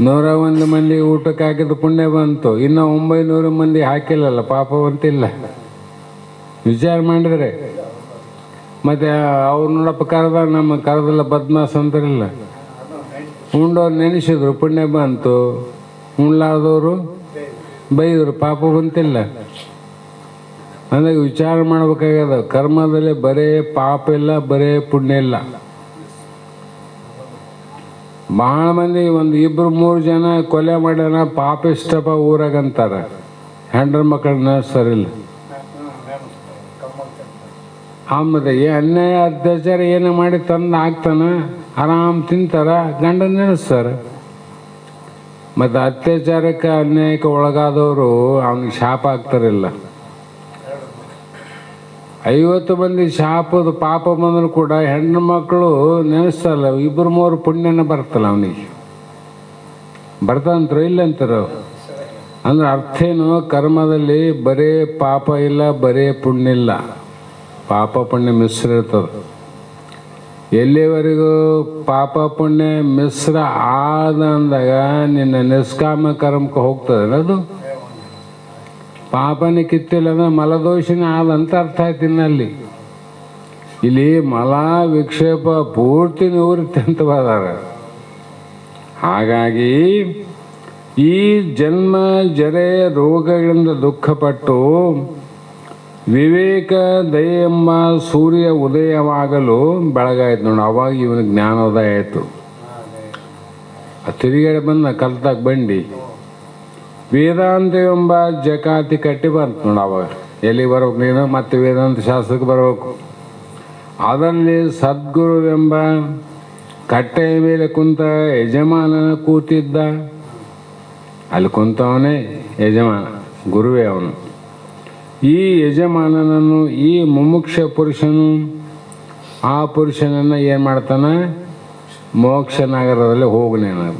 101 ಮಂದಿಗೆ ಊಟಕ್ಕೆ ಹಾಕಿದ ಪುಣ್ಯ ಬಂತು, ಇನ್ನು 900 ಮಂದಿ ಹಾಕಿಲ್ಲಲ್ಲ, ಪಾಪ ಬಂತಿಲ್ಲ. ವಿಚಾರ ಮಾಡಿದರೆ ಮತ್ತೆ ಅವ್ರು ನೋಡಪ್ಪ ಕರೆದ, ನಮ್ಮ ಕರೆದಲ್ಲ ಬದ್ಮಾಸ್ ಅಂತಾರಿಲ್ಲ. ಉಂಡವ್ರು ನೆನೆಸಿದ್ರು ಪುಣ್ಯ ಬಂತು, ಉಣ್ಲಾದವರು ಬೈದರು ಪಾಪ ಬಂತಿಲ್ಲ. ಅಂದಾಗ ವಿಚಾರ ಮಾಡ್ಬೇಕಾಗ್ಯದ. ಕರ್ಮದಲ್ಲಿ ಬರೇ ಪಾಪ ಇಲ್ಲ, ಬರೇ ಪುಣ್ಯ ಇಲ್ಲ. ಭಾಳ ಮಂದಿ 1 2 3 ಜನ ಕೊಲೆ ಮಾಡ್ಯಾನ ಪಾಪಿಷ್ಟಪ್ಪ ಊರಾಗಂತಾರ. ಹೆಂಡ್ರ ಮಕ್ಕಳು ನೆನೆಸ್ತಾರಿಲ್ಲ. ಆಮೇಲೆ ಅನ್ಯಾಯ ಅತ್ಯಾಚಾರ ಏನೋ ಮಾಡಿ ತಂದು ಹಾಕ್ತಾನ, ಆರಾಮ್ ತಿಂತಾರ, ಗಂಡನ ನೆನೆಸ್ತಾರ. ಮತ್ತು ಅತ್ಯಾಚಾರಕ್ಕೆ ಅನ್ಯಾಯಕ್ಕೆ ಒಳಗಾದವರು ಅವನಿಗೆ ಶಾಪ ಆಗ್ತಾರಿಲ್ಲ. 50 ಮಂದಿ ಶಾಪದ ಪಾಪ ಬಂದರೂ ಕೂಡ ಹೆಣ್ಣು ಮಕ್ಕಳು ನೆನೆಸ್ತಾರಲ್ಲ, 2 3 ಪುಣ್ಯನ ಬರ್ತಲ್ಲ ಅವನಿಗೆ. ಬರ್ತಾನಂತರ ಇಲ್ಲ ಅಂತಾರ. ಅಂದ್ರೆ ಅರ್ಥ ಏನು? ಕರ್ಮದಲ್ಲಿ ಬರೇ ಪಾಪ ಇಲ್ಲ, ಬರೇ ಪುಣ್ಯ ಇಲ್ಲ, ಪಾಪ ಪುಣ್ಯ ಮಿಶ್ರ ಇರ್ತದೆ. ಎಲ್ಲಿವರೆಗೂ ಪಾಪ ಪುಣ್ಯ ಮಿಶ್ರ ಆದ ಅಂದಾಗ ನಿನ್ನ ನಿಷ್ಕಾಮ ಕರ್ಮಕ್ಕೆ ಹೋಗ್ತದೆ. ಅದು ಪಾಪನೇ ಕಿತ್ತಿಲ್ಲ ಅಂದ್ರೆ ಮಲದೋಷನೇ ಆದಂತ ಅರ್ಥ ಆಯ್ತು. ಇನ್ನಲ್ಲಿ ಇಲ್ಲಿ ಮಲ ವಿಕ್ಷೇಪ ಪೂರ್ತಿ ನಿವೃತ್ತಿ ಅಂತ ಬದಾರ. ಹಾಗಾಗಿ ಈ ಜನ್ಮ ಜರೆ ರೋಗಗಳಿಂದ ದುಃಖಪಟ್ಟು ವಿವೇಕ ದಯೆ ಎಂಬ ಸೂರ್ಯ ಉದಯವಾಗಲು ಬೆಳಗಾಯ್ತು ನೋಡಿ. ಅವಾಗ ಇವನಿಗೆ ಜ್ಞಾನೋದಯ ಆಯಿತು. ತಿರುಗಡೆ ಬಂದ ಕಲ್ತಾಗ ಬಂಡಿ ವೇದಾಂತ ಎಂಬ ಜಕಾತಿ ಕಟ್ಟಿ ಬಂತು ನೋಡಿ. ಅವಾಗ ಎಲ್ಲಿ ಬರ್ಬೇಕು ನೀನು? ಮತ್ತೆ ವೇದಾಂತ ಶಾಸ್ತ್ರಕ್ಕೆ ಬರಬೇಕು. ಅದರಲ್ಲಿ ಸದ್ಗುರುವೆಂಬ ಕಟ್ಟೆಯ ಮೇಲೆ ಕುಂತ ಯಜಮಾನನ ಕೂತಿದ್ದ. ಅಲ್ಲಿ ಕುಂತವನೇ ಯಜಮಾನ, ಗುರುವೇ ಅವನು. ಈ ಯಜಮಾನನನ್ನು ಈ ಮುಮುಕ್ಷ ಪುರುಷನು ಆ ಪುರುಷನನ್ನು ಏನು ಮಾಡ್ತಾನೆ? ಮೋಕ್ಷ ನಗರದಲ್ಲಿ ಹೋಗು,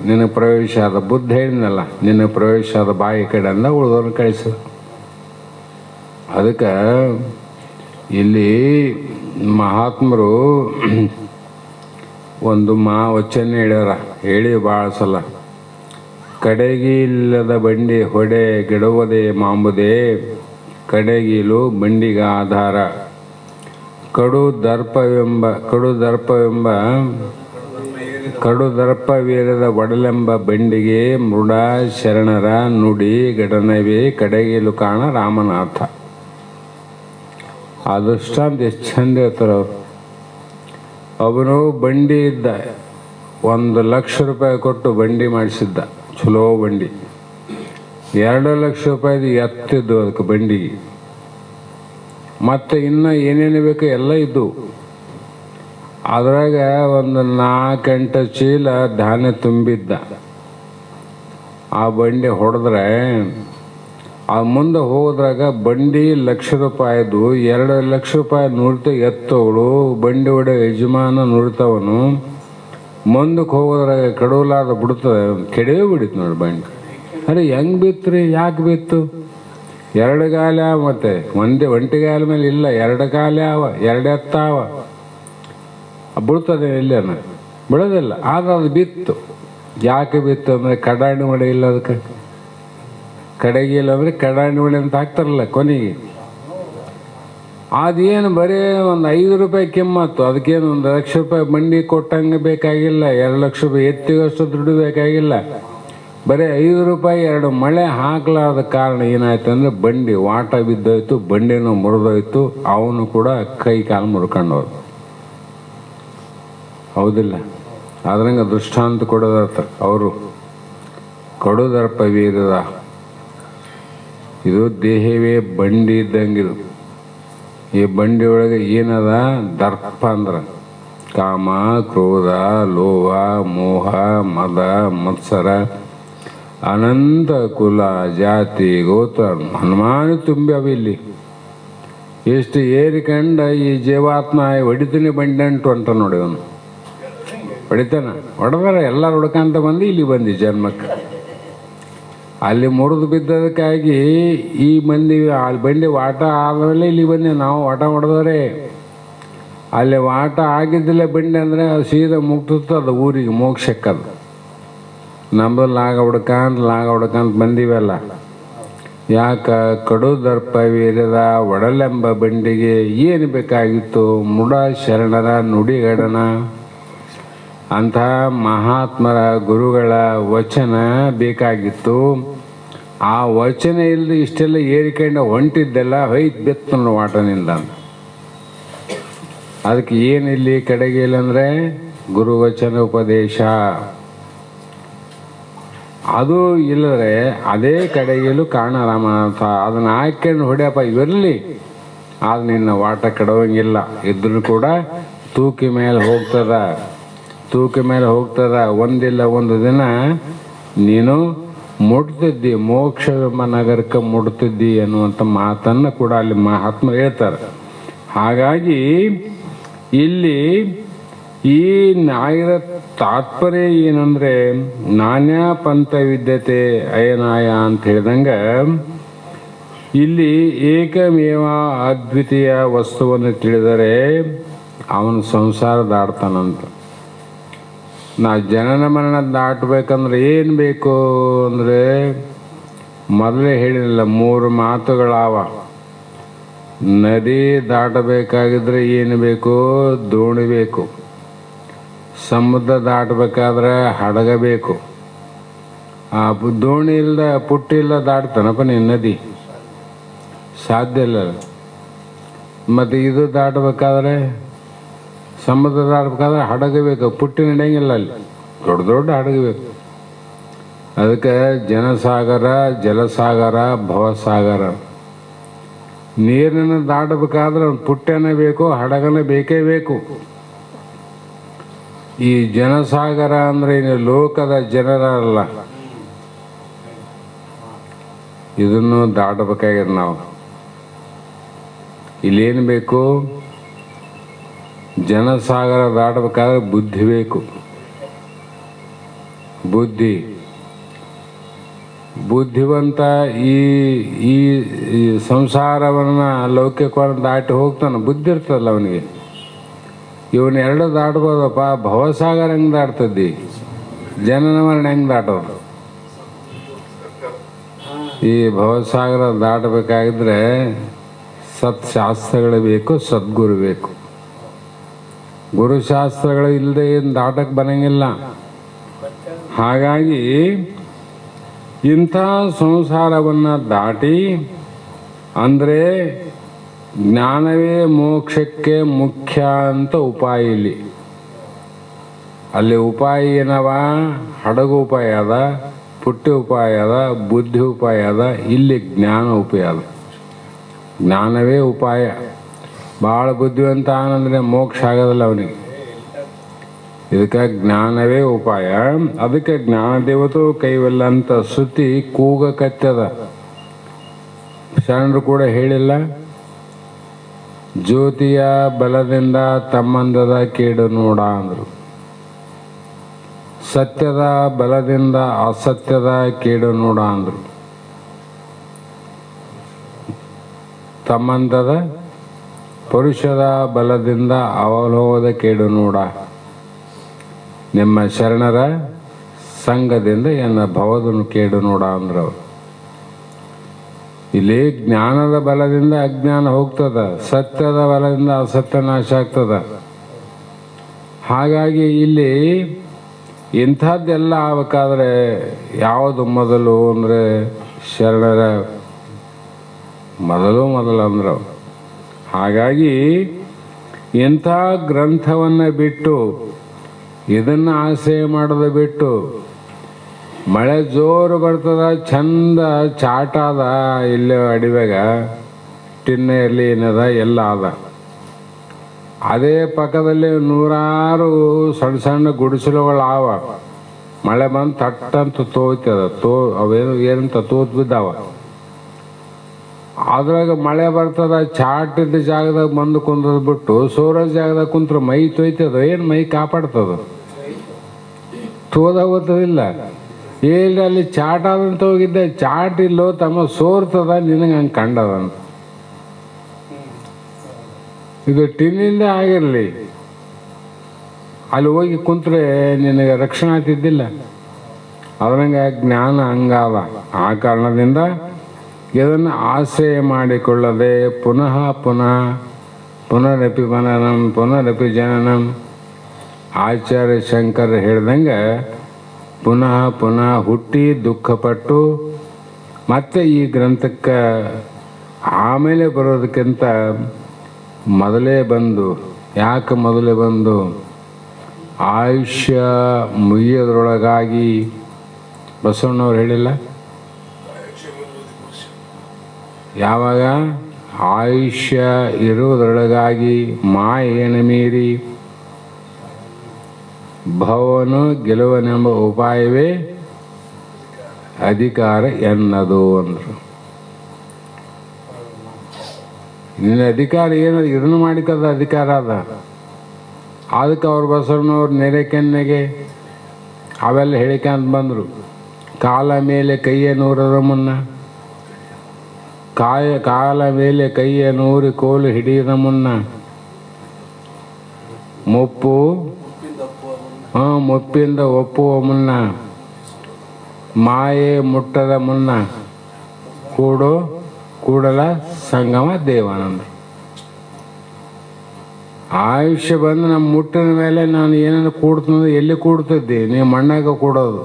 ನಿನಗೆ ಪ್ರವೇಶ ಆದ ಬುದ್ಧ ಹೇಳಿದ್ನಲ್ಲ, ನಿನ್ನ ಪ್ರವೇಶ ಆದ ಬಾಯಿ ಕಡೆ ಅಂದ ಉಳಿದವ್ರನ್ನ ಕಳಿಸ. ಅದಕ್ಕೆ ಇಲ್ಲಿ ಮಹಾತ್ಮರು ಒಂದು ವಚನ ಹೇಳ್ಯಾರ, ಹೇಳಿ ಭಾಳ ಸಲ. ಕಡೆಗಿಲ್ಲದ ಬಂಡಿ ಹೊಡೆ ಗೆಡುವುದೇ ಮಾಂಬುದೇ, ಕಡೆಗೀಲು ಬಂಡಿಗ ಆಧಾರ. ಕಡು ದರ್ಪವೇರದ ಒಡಲೆಂಬ ಬಂಡಿಗೆ ಮೃಡ ಶರಣರ ನುಡಿ ಘಟನವೇ ಕಡೆಗೀಲು ಕಾಣ ರಾಮನಾಥ. ಅದೃಷ್ಟಾಂತ ಎಷ್ಟು ಚಂದ ಇರ್ತಾರೆ ಅವರು. ಅವನು ಬಂಡಿ ಇದ್ದ, 1 ಲಕ್ಷ ರೂಪಾಯಿ ಕೊಟ್ಟು ಬಂಡಿ ಮಾಡಿಸಿದ್ದ, ಚಲೋ ಬಂಡಿ. 2 ಲಕ್ಷ ರೂಪಾಯಿದು ಎತ್ತಿದ್ದು ಅದಕ್ಕೆ ಬಂಡಿಗೆ. ಮತ್ತು ಇನ್ನು ಏನೇನು ಬೇಕು ಎಲ್ಲ ಇದ್ದು. ಅದ್ರಾಗ ಒಂದು 4 ಚೀಲ ಧಾನ್ಯ ತುಂಬಿದ್ದ. ಆ ಬಂಡಿ ಹೊಡೆದ್ರೆ ಆ ಮುಂದೆ ಹೋದ್ರಾಗ ಬಂಡಿ 1 ಲಕ್ಷ ರೂಪಾಯಿದು 2 ಲಕ್ಷ ರೂಪಾಯಿ ನುಡಿತ ಎತ್ತವಳು ಬಂಡಿ ಹೊಡೆ ಯಜಮಾನ ನುಡಿತವನು. ಮುಂದಕ್ಕೆ ಹೋಗೋದ್ರಾಗ ಕಡವಲಾದ ಬಿಡ್ತದೆ, ಕೆಡವೇ ಬಿಡಿತು ನೋಡಿ ಬಂಡಿ. ಅರೆ ಹೆಂಗೆ ಬಿತ್ತು ರೀ? ಯಾಕೆ ಬಿತ್ತು? 2 ಗಾಲ ಮತ್ತೆ ಒಂಟಿಗಾಲ ಮೇಲೆ ಇಲ್ಲ, 2 ಕಾಲ ಅವ, 2 ಎತ್ತಾವ. ಬಿಡ್ತದೆ ಇಲ್ಲೇನ? ಬಿಡೋದಿಲ್ಲ. ಆದ್ರೆ ಅದು ಬಿತ್ತು. ಯಾಕೆ ಬಿತ್ತು ಅಂದರೆ ಕಡಾಣಿ ಮಳೆ ಇಲ್ಲ ಅದಕ್ಕೆ. ಕಡೆಗೆ ಇಲ್ಲ ಅಂದರೆ ಕಡಾಣಿವಳಿ ಅಂತ ಹಾಕ್ತಾರಲ್ಲ ಕೊನೆಗೆ. ಅದೇನು ಬರೀ ಒಂದು 5 ರೂಪಾಯಿ ಕಿಮ್ಮತ್ತು, ಅದಕ್ಕೇನು 1 ಲಕ್ಷ ರೂಪಾಯಿ ಬಂಡಿ ಕೊಟ್ಟಂಗೆ ಬೇಕಾಗಿಲ್ಲ, 2 ಲಕ್ಷ ರೂಪಾಯಿ ಎತ್ತಿಗಷ್ಟು ದುಡ್ಡು ಬೇಕಾಗಿಲ್ಲ. ಬರೀ 5 ರೂಪಾಯಿ 2 ಮಳೆ ಹಾಕ್ಲಾರ್ದ ಕಾರಣ ಏನಾಯ್ತು ಅಂದರೆ ಬಂಡಿ ವಾಟ ಬಿದ್ದೋಯ್ತು, ಬಂಡಿನೂ ಮುರಿದೋಯ್ತು, ಅವನು ಕೂಡ ಕೈ ಕಾಲು ಮುರ್ಕೊಂಡವ್ರು. ಹೌದಿಲ್ಲ? ಅದ್ರಂಗೆ ದೃಷ್ಟಾಂತ ಕೊಡೋದರ್ಥ ಅವರು ಕೊಡೋದರ್ಪ ವೀರದ. ಇದು ದೇಹವೇ ಬಂಡಿ ಇದ್ದಂಗಿದು. ಈ ಬಂಡಿ ಒಳಗೆ ಏನದ? ದರ್ಪ ಅಂದ್ರೆ ಕಾಮ, ಕ್ರೋಧ, ಲೋಭ, ಮೋಹ, ಮದ, ಮತ್ಸರ, ಅನಂತ ಕುಲ, ಜಾತಿ, ಗೋತ್ರ, ಹನುಮಾನ ತುಂಬಿ ಅವ ಇಲ್ಲಿ. ಎಷ್ಟು ಏರಿಕಂಡ ಈ ಜೀವಾತ್ಮ ಹೊಡಿತೀನಿ ಬಂಡಿ ಅಂಟು ಅಂತ ನೋಡಿ. ಅವನು ಹೊಡಿತಾನ, ಹೊಡೆದಾರ ಎಲ್ಲರೂ ಹುಡ್ಕಂತ ಬಂದು ಇಲ್ಲಿ ಬಂದು ಜನ್ಮಕ್ಕೆ. ಅಲ್ಲಿ ಮುರಿದು ಬಿದ್ದದಕ್ಕಾಗಿ ಈ ಮಂದಿ ಅಲ್ಲಿ ಬಂಡಿ ವಾಟ ಆದಮೇಲೆ ಇಲ್ಲಿ ಬಂದೆ ನಾವು. ವಾಟ ಹೊಡೆದವ್ರೆ ಅಲ್ಲಿ ವಾಟ ಆಗಿದ್ದಿಲ್ಲ ಬಂಡಿ ಅಂದರೆ ಅದು ಸೀದಾ ಮುಗ್ತದ ಊರಿಗೆ ಮೋಕ್ಷಕ್ಕದು. ನಮ್ಮದು ಲಾಗ ಹುಡ್ಕಂತ ಬಂದಿವಲ್ಲ. ಯಾಕ? ಕಡು ದರ್ಪ ವೀರದ ಒಡಲೆಂಬ ಬಂಡಿಗೆ ಏನು ಬೇಕಾಗಿತ್ತು? ಮುಡ ಶರಣರ ನುಡಿಗಡನ ಅಂಥ ಮಹಾತ್ಮರ ಗುರುಗಳ ವಚನ ಬೇಕಾಗಿತ್ತು. ಆ ವಚನ ಇಲ್ಲದೆ ಇಷ್ಟೆಲ್ಲ ಏರಿಕೊಂಡು ಹೊಂಟಿದ್ದೆಲ್ಲ ಹೊಯ್ತು ಬೆತ್ತನ ವಾಟನಿಂದ. ಅದಕ್ಕೆ ಏನಿಲ್ಲಿ ಕಡೆಗೆ ಇಲ್ಲಂದರೆ ಗುರುವಚನ ಉಪದೇಶ. ಅದು ಇಲ್ಲದ್ರೆ ಅದೇ ಕಡೆಗೆಲ್ಲೂ ಕಾಣರಾಮ ಅಂತ ಅದನ್ನು ಹಾಕ್ಕೊಂಡು ಹೊಡ್ಯಪ್ಪ ಇರಲಿ, ಆದ್ರೆ ನಿನ್ನ ವಾಟ ಕೆಡವಂಗಿಲ್ಲ. ಇದ್ರೂ ಕೂಡ ತೂಕಿ ಮೇಲೆ ಹೋಗ್ತದ. ಒಂದಿಲ್ಲ ಒಂದು ದಿನ ನೀನು ಮುಟ್ತಿದ್ದಿ, ಮೋಕ್ಷವೆಂಬ ನಗರಕ್ಕೆ ಮುಟ್ತಿದ್ದಿ ಅನ್ನುವಂಥ ಮಾತನ್ನು ಕೂಡ ಅಲ್ಲಿ ಮಹಾತ್ಮ ಹೇಳ್ತಾರೆ. ಹಾಗಾಗಿ ಇಲ್ಲಿ ಈ ನ್ಯಾಯದ ತಾತ್ಪರ್ಯ ಏನಂದ್ರೆ ನಾಣ್ಯ ಪಂಥ ವಿದ್ಯತೆ ಅಯನಾಯ ಅಂತ ಹೇಳಿದಂಗೆ ಇಲ್ಲಿ ಏಕಮೇವ ಅದ್ವಿತೀಯ ವಸ್ತುವನ್ನು ತಿಳಿದರೆ ಅವನು ಸಂಸಾರ ದಾಡ್ತಾನಂತ. ನಾ ಜನನ ಮರಣ ದಾಟಬೇಕಂದ್ರೆ ಏನು ಬೇಕು ಅಂದರೆ ಮೊದಲೇ ಹೇಳಿಲ್ಲ, 3 ಮಾತುಗಳಾವ. ನದಿ ದಾಟಬೇಕಾಗಿದ್ರೆ ಏನು ಬೇಕು? ದೋಣಿ ಬೇಕು. ಸಮುದ್ರ ದಾಟಬೇಕಾದ್ರೆ ಹಡಗ ಬೇಕು. ಆ ದೋಣಿ ಇಲ್ಲದ ಪುಟ್ಟಿಲ್ಲ ದಾಟ್ತಾನಪ್ಪ ನೀನು ನದಿ? ಸಾಧ್ಯ ಇಲ್ಲ. ಮತ್ತು ಇದು ದಾಟಬೇಕಾದ್ರೆ, ಸಮುದ್ರ ದಾಟಬೇಕಾದ್ರೆ ಹಡಗ ಬೇಕು, ಪುಟ್ಟಿ ನಡೆಯಂಗಿಲ್ಲ. ಅಲ್ಲಿ ದೊಡ್ಡ ಹಡಗ ಬೇಕು. ಅದಕ್ಕೆ ಜನಸಾಗರ, ಜಲಸಾಗರ, ಭವಸಾಗರ. ನೀರನ್ನು ದಾಟಬೇಕಾದ್ರೆ ಪುಟ್ಟನೇ ಬೇಕು, ಹಡಗನೇ ಬೇಕೇ ಬೇಕು. ಈ ಜನಸಾಗರ ಅಂದರೆ ಇನ್ನು ಲೋಕದ ಜನರಲ್ಲ, ಇದನ್ನು ದಾಟಬೇಕಾಗಿದೆ ನಾವು. ಇಲ್ಲೇನು ಬೇಕು? ಜನಸಾಗರ ದಾಟಬೇಕಾದ್ರೆ ಬುದ್ಧಿ ಬೇಕು. ಬುದ್ಧಿವಂತ ಈ ಸಂಸಾರವನ್ನು ಲೌಕಿಕವನ್ನು ದಾಟಿ ಹೋಗ್ತಾನೆ. ಬುದ್ಧಿ ಇರ್ತದಲ್ಲ ಅವನಿಗೆ. ಇವನು 2 ದಾಟ್ಬೋದಪ್ಪ. ಭವಸಾಗರ ಹೆಂಗೆ ದಾಟ್ತದ್ದಿ? ಜನನ ಮರಣ ಹೆಂಗೆ ದಾಟೋದು? ಈ ಭವಸಾಗರ ದಾಟಬೇಕಾಗಿದ್ರೆ ಸತ್ಶಾಸ್ತ್ರಗಳು ಬೇಕು, ಸದ್ಗುರು ಬೇಕು. ಗುರುಶಾಸ್ತ್ರಗಳು ಇಲ್ಲದೆ ಏನು ದಾಟಕ್ಕೆ ಬರಂಗಿಲ್ಲ. ಹಾಗಾಗಿ ಇಂಥ ಸಂಸಾರವನ್ನು ದಾಟಿ ಅಂದರೆ ಜ್ಞಾನವೇ ಮೋಕ್ಷಕ್ಕೆ ಮುಖ್ಯ ಅಂತ ಉಪಾಯ. ಅಲ್ಲಿ ಉಪಾಯ ಏನವ? ಹಡಗು ಉಪಾಯ ಅದ, ಪುಟ್ಟಿ ಉಪಾಯ ಅದ, ಬುದ್ಧಿ ಉಪಾಯ ಅದ. ಇಲ್ಲಿ ಜ್ಞಾನ ಉಪಾಯ ಅದ. ಜ್ಞಾನವೇ ಉಪಾಯ. ಭಾಳ ಬುದ್ಧಿವಂತ ಆನಂದ್ರೆ ಮೋಕ್ಷ ಆಗೋದಿಲ್ಲ ಅವನಿಗೆ. ಇದಕ್ಕೆ ಜ್ಞಾನವೇ ಉಪಾಯ. ಅದಕ್ಕೆ ಜ್ಞಾನದೇವತು ಕೈವಲ್ಲ ಅಂತ ಶ್ರುತಿ ಕೂಗಕತ್ತದ. ಶರಣರು ಕೂಡ ಹೇಳಿಲ್ಲ, ಜ್ಯೋತಿಯ ಬಲದಿಂದ ತಮ್ಮಂದದ ಕೇಡು ನೋಡ ಅಂದರು. ಸತ್ಯದ ಬಲದಿಂದ ಅಸತ್ಯದ ಕೇಡು ನೋಡ ಅಂದರು. ತಮ್ಮಂದದ ಪುರುಷದ ಬಲದಿಂದ ಅವಲೋಹದ ಕೇಡು ನೋಡ. ನಿಮ್ಮ ಶರಣರ ಸಂಘದಿಂದ ಎನ್ನ ಭವದನು ಕೇಡು ನೋಡ ಅಂದ್ರು. ಇಲ್ಲಿ ಜ್ಞಾನದ ಬಲದಿಂದ ಅಜ್ಞಾನ ಹೋಗ್ತದ, ಸತ್ಯದ ಬಲದಿಂದ ಅಸತ್ಯ ನಾಶ ಆಗ್ತದ. ಹಾಗಾಗಿ ಇಲ್ಲಿ ಇಂಥದ್ದೆಲ್ಲ ಆಗ್ಬೇಕಾದ್ರೆ ಯಾವುದು ಮೊದಲು ಅಂದರೆ ಶರಣರ ಮೊದಲು ಅಂದ್ರು. ಹಾಗಾಗಿ ಇಂಥ ಗ್ರಂಥವನ್ನು ಬಿಟ್ಟು ಇದನ್ನು ಆಶ್ರಯ ಮಾಡೋದು ಬಿಟ್ಟು ಮಳೆ ಜೋರು ಬರ್ತದ, ಚಂದ ಚಾಟಾದ ಇಲ್ಲೇ ಅಡಿವೆಗ ಟಿನ್ನ ಇರಲಿ ಏನದ ಎಲ್ಲ ಅದ. ಅದೇ ಪಕ್ಕದಲ್ಲಿ ನೂರಾರು ಸಣ್ಣ ಸಣ್ಣ ಗುಡಿಸಲುಗಳು ಆವ. ಮಳೆ ಬಂದು ತಟ್ಟಂತ ತೋಯ್ತದ, ಅವೇನು ಏನಂತ ತೂತ್ ಬಿದ್ದಾವ. ಅದ್ರಾಗ ಮಳೆ ಬರ್ತದ, ಚಾಟಿದ್ದ ಜಾಗದಾಗ ಬಂದು ಕುಂದ್ರದ್ ಬಿಟ್ಟು ಸೂರಜ್ ಜಾಗದಾಗ ಕುಂತ್ರ ಮೈ ತೊಯ್ತದ. ಏನು ಮೈ ಕಾಪಾಡ್ತದ? ತೋದ ಗೊತ್ತದಿಲ್ಲ. ಏನ್ ಅಲ್ಲಿ ಚಾಟ್ ಆದಂತ ಹೋಗಿದ್ದೆ, ಚಾಟ್ ಇಲ್ಲೋ ತಮ್ಮ ಸೋರ್ತದ, ನಿನಗೆ ಹಂಗೆ ಕಂಡದಂತ. ಇದು ಟಿನ್ನಿಂದ ಆಗಿರಲಿ, ಅಲ್ಲಿ ಹೋಗಿ ಕುಂತ್ರೆ ನಿನಗೆ ರಕ್ಷಣೆ ಆಗ್ತಿದ್ದಿಲ್ಲ. ಅದ್ರಂಗೆ ಜ್ಞಾನ ಹಂಗಾದ. ಆ ಕಾರಣದಿಂದ ಇದನ್ನು ಆಶ್ರಯ ಮಾಡಿಕೊಳ್ಳದೆ ಪುನಃ ಪುನರಪಿ ಮನನಂ ಪುನರಪಿ ಜನನಂ ಆಚಾರ್ಯ ಶಂಕರ್ ಹೇಳ್ದಂಗೆ ಪುನಃ ಹುಟ್ಟಿ ದುಃಖಪಟ್ಟು ಮತ್ತೆ ಈ ಗ್ರಂಥಕ್ಕೆ ಆಮೇಲೆ ಬರೋದಕ್ಕಿಂತ ಮೊದಲೇ ಬಂದು, ಯಾಕೆ ಮೊದಲೇ ಬಂದು ಆಯುಷ್ಯ ಮುಗಿಯೋದ್ರೊಳಗಾಗಿ ಬಸವಣ್ಣವ್ರು ಹೇಳಿಲ್ಲ? ಯಾವಾಗ ಆಯುಷ್ಯ ಇರುವುದರೊಳಗಾಗಿ ಮಾಯೇನ ಮೀರಿ ಭವನು ಗೆಲುವನೆಂಬ ಉಪಾಯವೇ ಅಧಿಕಾರ ಎನ್ನದು ಅಂದರು. ನಿನ್ನ ಅಧಿಕಾರ ಏನು? ಇದನ್ನು ಮಾಡಿಕದ ಅಧಿಕಾರ ಅದ. ಅದಕ್ಕೆ ಅವ್ರು ಬಸವಣ್ಣವ್ರು ನೆರೆ ಕೆನ್ನೆಗೆ ಅವೆಲ್ಲ ಹೇಳಿಕಂತ ಬಂದರು. ಕಾಲ ಮೇಲೆ ಕೈಯ ನೂರರ ಮುನ್ನ, ಕಾಲ ಮೇಲೆ ಕೈಯ ನೂರಿ ಕೋಲು ಹಿಡಿಯದ ಮುನ್ನ, ಮುಪ್ಪಿಂದ ಒಪ್ಪುವ ಮುನ್ನ, ಮಾಯೆ ಮುಟ್ಟದ ಮುನ್ನ, ಕೂಡಲ ಸಂಗಮ ದೇವಾನಂದ. ಆಯುಷ್ಯ ಬಂದು ನಮ್ಮ ಮುಟ್ಟಿದ ಮೇಲೆ ನಾನು ಏನಾದ್ರು ಕೂಡ್ತೀನಿ, ಎಲ್ಲಿ ಕೂಡ್ತಿದ್ದೆ? ನೀವು ಮಣ್ಣಾಗ ಕೂಡೋದು.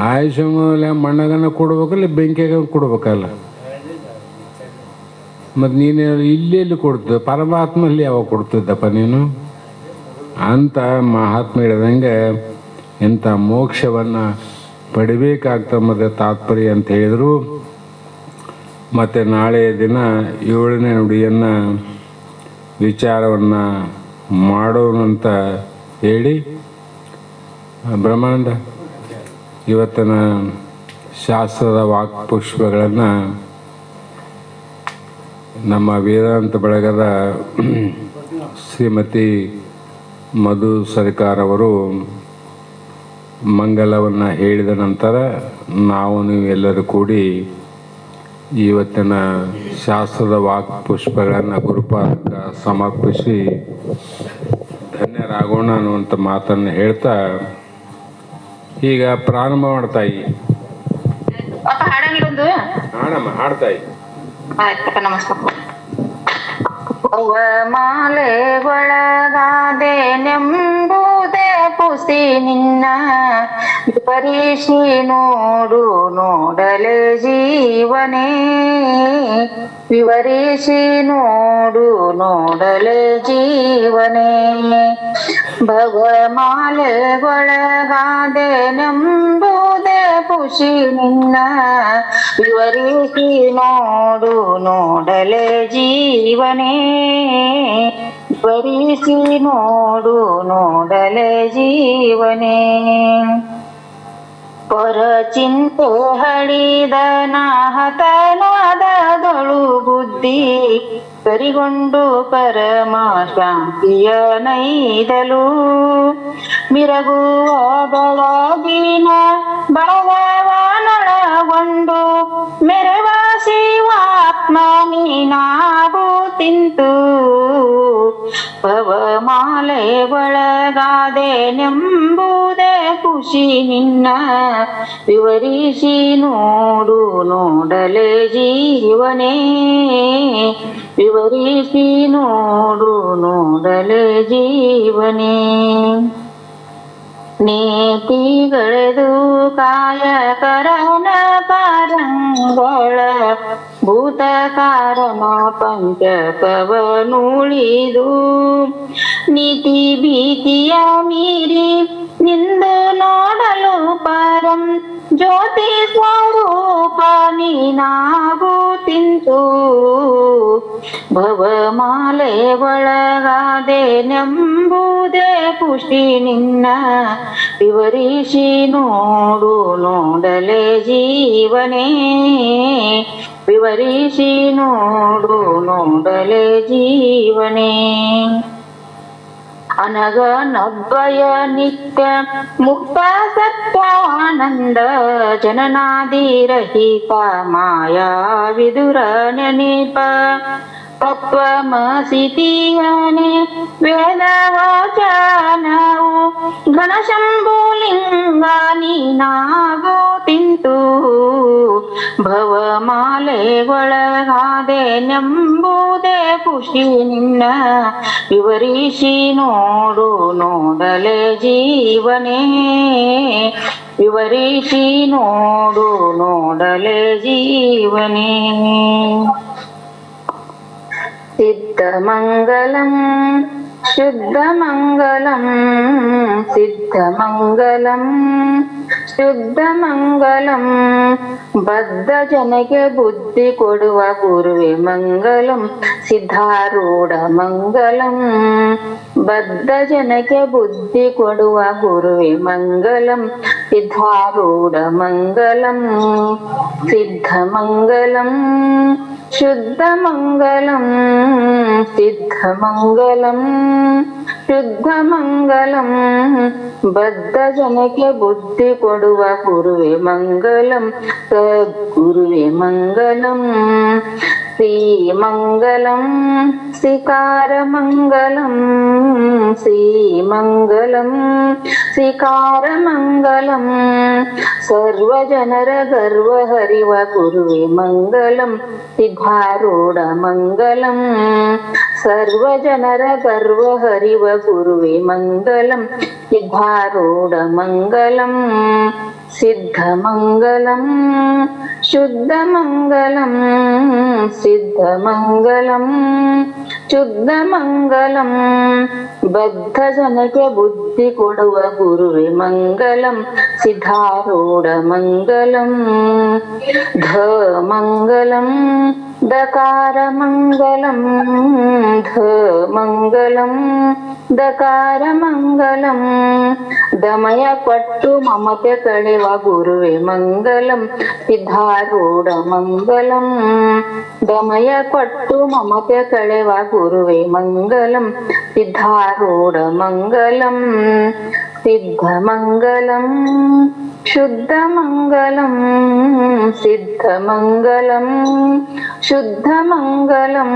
ಆಯುಷ್ಯ ಮೇಲೆ ಮಣ್ಣಾಗನ ಕೊಡ್ಬೇಕಲ್ಲ, ಬೆಂಕಿಯಾಗ ಕೊಡ್ಬೇಕಲ್ಲ. ಮತ್ತು ನೀನು ಇಲ್ಲಿ ಕೊಡ್ತಿದ್ದ? ಪರಮಾತ್ಮಲ್ಲಿ ಯಾವಾಗ ಕೊಡ್ತಿದ್ದಪ್ಪ ನೀನು ಅಂತ ಮಹಾತ್ಮ ಹೇಳಿದಂಗೆ ಇಂಥ ಮೋಕ್ಷವನ್ನು ಪಡಿಬೇಕಾಗ್ತಂಬುದೇ ತಾತ್ಪರ್ಯ ಅಂತ ಹೇಳಿದರು. ಮತ್ತು ನಾಳೆ ದಿನ 7ನೇ ನುಡಿಯನ್ನು ವಿಚಾರವನ್ನು ಮಾಡೋಣಂತ ಹೇಳಿ, ಬ್ರಹ್ಮಾನಂದ ಇವತ್ತಿನ ಶಾಸ್ತ್ರದ ವಾಕ್ಪುಷ್ಪಗಳನ್ನು ನಮ್ಮ ವೇದಾಂತ ಬಳಗದ ಶ್ರೀಮತಿ ಮಧು ಸರ್ಕಾರ್ ಅವರು ಮಂಗಲವನ್ನು ಹೇಳಿದ ನಂತರ ನಾವು ನೀವೆಲ್ಲರೂ ಕೂಡಿ ಇವತ್ತಿನ ಶಾಸ್ತ್ರದ ವಾಕ್ಪುಷ್ಪಗಳನ್ನು ಗುರುಪಾದಕ್ಕೆ ಸಮರ್ಪಿಸಿ ಧನ್ಯರಾಗೋಣ ಅನ್ನುವಂಥ ಮಾತನ್ನು ಹೇಳ್ತಾ ಈಗ ಪ್ರಾರಂಭ ಮಾಡ್ತಾಯಿ. ಹಾಡಮ್ಮ, ಹಾಡ್ತಾಯಿ. ನಮಸ್ಕಾರ. ಮಾಲೆಗೊಳಗಾದೆ ನೆಂಬುದೇ ಪುಸಿ ನಿನ್ನ ವಿಪರೀಶಿ ನೋಡಲೆ ಜೀವನೇ, ವಿವರಿಸಿ ನೋಡಲೆ ಜೀವನೇ. ಭಗಮಾಲೆಗೊಳಗಾದೆ ನೆಂಬುದೇ ಪುಷಿ ನಿನ್ನ ವಿವರಿಸಿ ನೋಡಲೆ ಜೀವನೇ, ವಿವರಿಸಿ ನೋಡಲೆ ಜೀವನೇ. ಪರ ಚಿಂತೆ ಹಳಿದನ ಹತನಾದದೊಳು ಬುದ್ಧಿ ಕರಿಗೊಂಡು ಪರಮ ಶಾಂತಿಯ ನೈದಲು ಮಿರಗುವ ಬೆಳಗಿನ ಬಳಗವನೊಳಗೊಂಡು ಮೆರವ ಶಿವಾತ್ಮ ನೀನಾಗು ತಿಂತು ಭವಮಾಲೆ ಒಳಗಾದೆನೆಂಬುದೇ ಖುಷಿ ನಿನ್ನ ವಿವರಿಸಿ ನೋಡು ನೋಡಲೆ ಜೀವನೇ ವಿವರಿಸಿ ನೋಡು ನೋಡಲೆ ಜೀವನೇ ನೇತಿಗಳೆದು ಕಾಯಕರನ ಪಾರಂಗಳ ಭೂತ ಕಾರಣ ಪಂಚಕವನುಳಿದು ನೀತಿ ಭೀತಿಯ ಮೀರಿ ನಿಂದು ನೋಡಲು ಪರಂ ಜ್ಯೋತಿ ಸ್ವರೂಪ ನೀನಾಗುತ್ತಿಂತು ಭವಮಾಲೆ ಒಳಗಾದೆನೆಂಬುದೇ ಪುಷ್ಟಿ ನಿನ್ನ ವಿವರಿಸಿ ನೋಡು ನೋಡಲೆ ಜೀವನೇ ವಿವರಿಸಿ ನೋಡು ನೋಡಲೆ ಜೀವನೇ ಅನಗನದ್ವಯ ನಿತ್ಯ ಮುಕ್ತ ಸತ್ಯಾನಂದ ಜನನಾದಿರಹಿತ ಮಾಯಾ ವಿದುರ ನೆನಪ ತತ್ವಮಸಿತಿಯನೆ ವೇದವಚನವು ಘನಶಂಭುಲಿಂಗ ನೀನಾಗುತ್ತಿಂತು ಭವಮಾಲೆ ಒಳಗಾದೆನೆಂಬುದೇ ಖುಷಿ ನಿನ್ನ ವಿವರಿಸಿ ನೋಡು ನೋಡಲೆ ಜೀವನೇ ವಿವರಿಸಿ ನೋಡು ನೋಡಲೆ ಜೀವನೇ ಸಿದ್ಧಮಂಗಲಂ ಶುದ್ಧಮಂಗಲಂ ಸಿದ್ಧಮಂಗಲಂ ಶುದ್ಧಮಂಗಲಂ ಬದ್ಧ ಜನಕ್ಕೆ ಬುದ್ಧಿ ಕೊಡುವ ಗುರುವೆ ಮಂಗಲಂ ಸಿದ್ಧಾರೂಢ ಮಂಗಲಂ ಬದ್ಧ ಜನಕ್ಕೆ ಬುದ್ಧಿ ಕೊಡುವ ಗುರುವೆ ಮಂಗಲಂ ಸಿದ್ಧಾರೂಢ ಮಂಗಲಂ ಸಿದ್ಧಮಂಗಲಂ ಶುದ್ಧಮಂಗಲಂ ಸಿದ್ಧಮಂಗಲಂ ಶುದ್ಧಮಂಗಲಂ ಬದ್ಧ ಜನಕ್ಕೆ ಬುದ್ಧಿ ಕೊಡುವ ಗುರುವೆ ಮಂಗಲಂ ಸದ್ಗುರುವೆ ಮಂಗಲಂ ಶ್ರೀಮಂಗಲಂ ಶ್ರೀಕಾರಮಂಗಲಂ ಶ್ರೀಮಂಗಲಂ ಶ್ರೀಕಾರಮಂಗಲಂ ಸರ್ವಜನರ ಗರ್ವ ಹರಿವ ಗುರುವೆ ಮಂಗಲಂ ಸಿದ್ಧಾರೂಢ ಮಂಗಲಂ ಸರ್ವಜನರ ಗರ್ವ ಹರಿವ ಗುರುವೆ ಮಂಗಲಂ ಸಿದ್ಧಾರೂಢ ಮಂಗಲಂ ಸಿದ್ಧಮಂಗಲಂ ಶುದ್ಧಮಂಗಲಂ ಸಿದ್ಧಮಂಗಲಂ ಶುದ್ಧಮಂಗಲಂ ಬದ್ಧ ಜನಕ್ಕೆ ಬುದ್ಧಿ ಕೊಡುವ ಗುರುವೆ ಮಂಗಲಂ ಸಿದ್ಧಾರೂಢ ಮಂಗಲಂ ಧಮಂಗಲಂ ದಕಾರ ಮಂಗಲಂ ಧಮಂಗಲಂ ದಕಾರ ಮಂಗಲಂ ದಮಯ ಕೊಟ್ಟು ಮಮತೆ ಕಳೆವ ಗುರುವೆ ಮಂಗಲಂ ಸಿದ್ಧಾರೂಢ ಮಂಗಲಂ ದಮಯ ಕೊಟ್ಟು ಮಮತೆ ಕಳೆವ ಗುರುವೆ ಮಂಗಲಂ ಸಿದ್ಧಾರೂಢ ಮಂಗಲಂ ಸಿದ್ಧಮಂಗಲಂ ಶುದ್ಧಮಂಗಲಂ ಸಿದ್ಧಮಂಗಲಂ ಶುದ್ಧಮಂಗಲಂ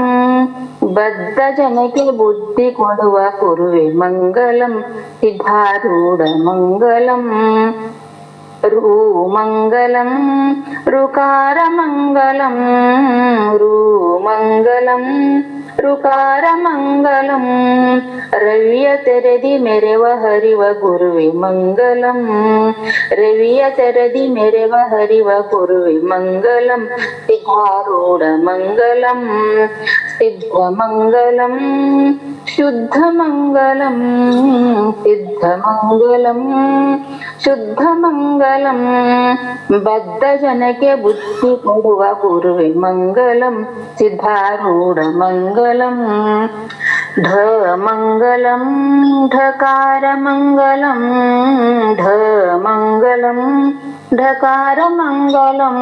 ಬದ್ಧ ಜನಕ್ಕೆ ಬುದ್ಧಿ ಕೊಡುವ ಗುರುವೆ ಮಂಗಲಂ ಸಿದ್ಧಾರೂಢ ಮಂಗಲಂ ಋಮಂಗಲಂ ಋಕಾರಮಂಗಲಂ ಋಮಂಗಲಂ ಋಕಾರಮಂಗಲಂ ರವಿಯ ತೆರೆದಿ ಮೆರೆವ ಹರಿವ ಗುರುವೆ ಮಂಗಲಂ ರವಿಯ ತೆರೆದಿ ಮೆರೆವ ಹರಿವ ಗುರುವೆ ಮಂಗಲಂ ಸಿದ್ಧಾರೂಢ ಮಂಗಲಂ ಸಿದ್ಧಮಂಗಲಂ ಶುದ್ಧಮಂಗಲಂ ಸಿದ್ಧಮಂಗಲಂ ಶುದ್ಧಮಂಗಲಂ ಬದ್ಧ ಜನಕ್ಕೆ ಬುದ್ಧಿ ಕೊಡುವ ಗುರುವೆ ಮಂಗಲಂ ಸಿದ್ಧಾರೂಢ ಮಂಗಲಂ ಢಮಂಗಲಂ ಢಕಾರಮಂಗಲಂ ಢಮಂಗಲಂ ಢಕಾರಮಂಗಲಂ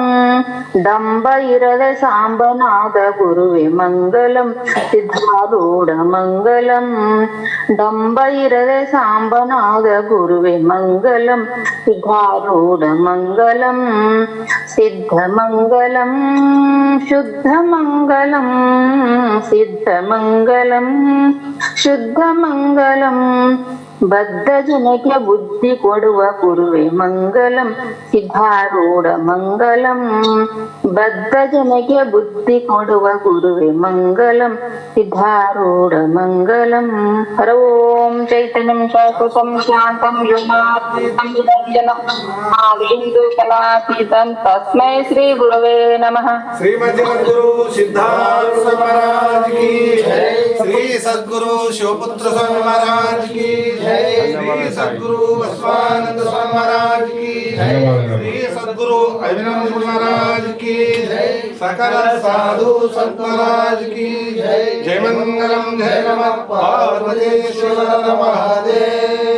ಡಂಬ ಇರದೆ ಸಾಂಬನಾದ ಗುರುವೆ ಮಂಗಲಂ ಸಿದ್ಧಾರೂಢ ಮಂಗಲಂ ಡಂಬ ಇರದೆ ಸಾಂಬನಾದ ಗುರುವೆ ಮಂಗಲಂ ಸಿದ್ಧಾರೂಢ ಮಂಗಲಂ ಸಿದ್ಧಮಂಗಲಂ ಶುದ್ಧಮಂಗಲಂ ಸಿದ್ಧಮಂಗಲಂ ಶುದ್ಧ ಮಂಗಲಂ ಬದ್ಧ ಜನಕ್ಕೆ ಬುದ್ಧಿ ಕೊಡುವ ಗುರುವೆ ಮಂಗಲಂ ಸಿದ್ಧಾರೂಢ ಮಂಗಲಂ ಬದ್ಧ ಜನಕ್ಕೆ ಬುದ್ಧಿ ಕೊಡುವ ಗುರುವೆ ಮಂಗಲಂ ಸಿದ್ಧಾರೂಢ ಮಂಗಲಂ. ಹರ ಓಂ ಚೈತನ್ಯಂ ಶಾಶ್ವತಂ ಶಾಂತಂ ಜ್ಞಾನಾತೀತಂ ನಿರಂಜನಂ ಆದಿಹಿಂದು ಕಲಾತೀತಂ ತಸ್ಮೈ ಶ್ರೀ ಗುರವೇ ನಮಃ. ಶ್ರೀಮದ್ ಜಗದ್ಗುರು ಸಿದ್ಧಾರೂಢ ಮಹಾರಾಜ್ ಕಿ ಜೈ. ಶ್ರೀ ಸದ್ಗುರು ಶಿವಪುತ್ರ ಸ್ವಾಮಿ ಮಹಾರಾಜ್ ಕಿ ಜೈ. ಶ್ರೀ ಸದ್ಗುರು ಬಸವಾನಂದ ಸ್ವಾಮಿ ಮಹಾರಾಜ್ ಕಿ ಜೈ. ಶ್ರೀ ಸದ್ಗುರು ಅಭಿನಂದ ಮಹಾರಾಜ್ ಕಿ ಜೈ. ಸಕಲ ಸಾಧು ಸಂತ ಮಹಾರಾಜ್ ಕಿ ಜೈ. ಜಯ ಮಂಗಲಂ ಜಯ ನಮಃ ಪಾರ್ವತೀಶ್ವರ ಮಹಾದೇವ.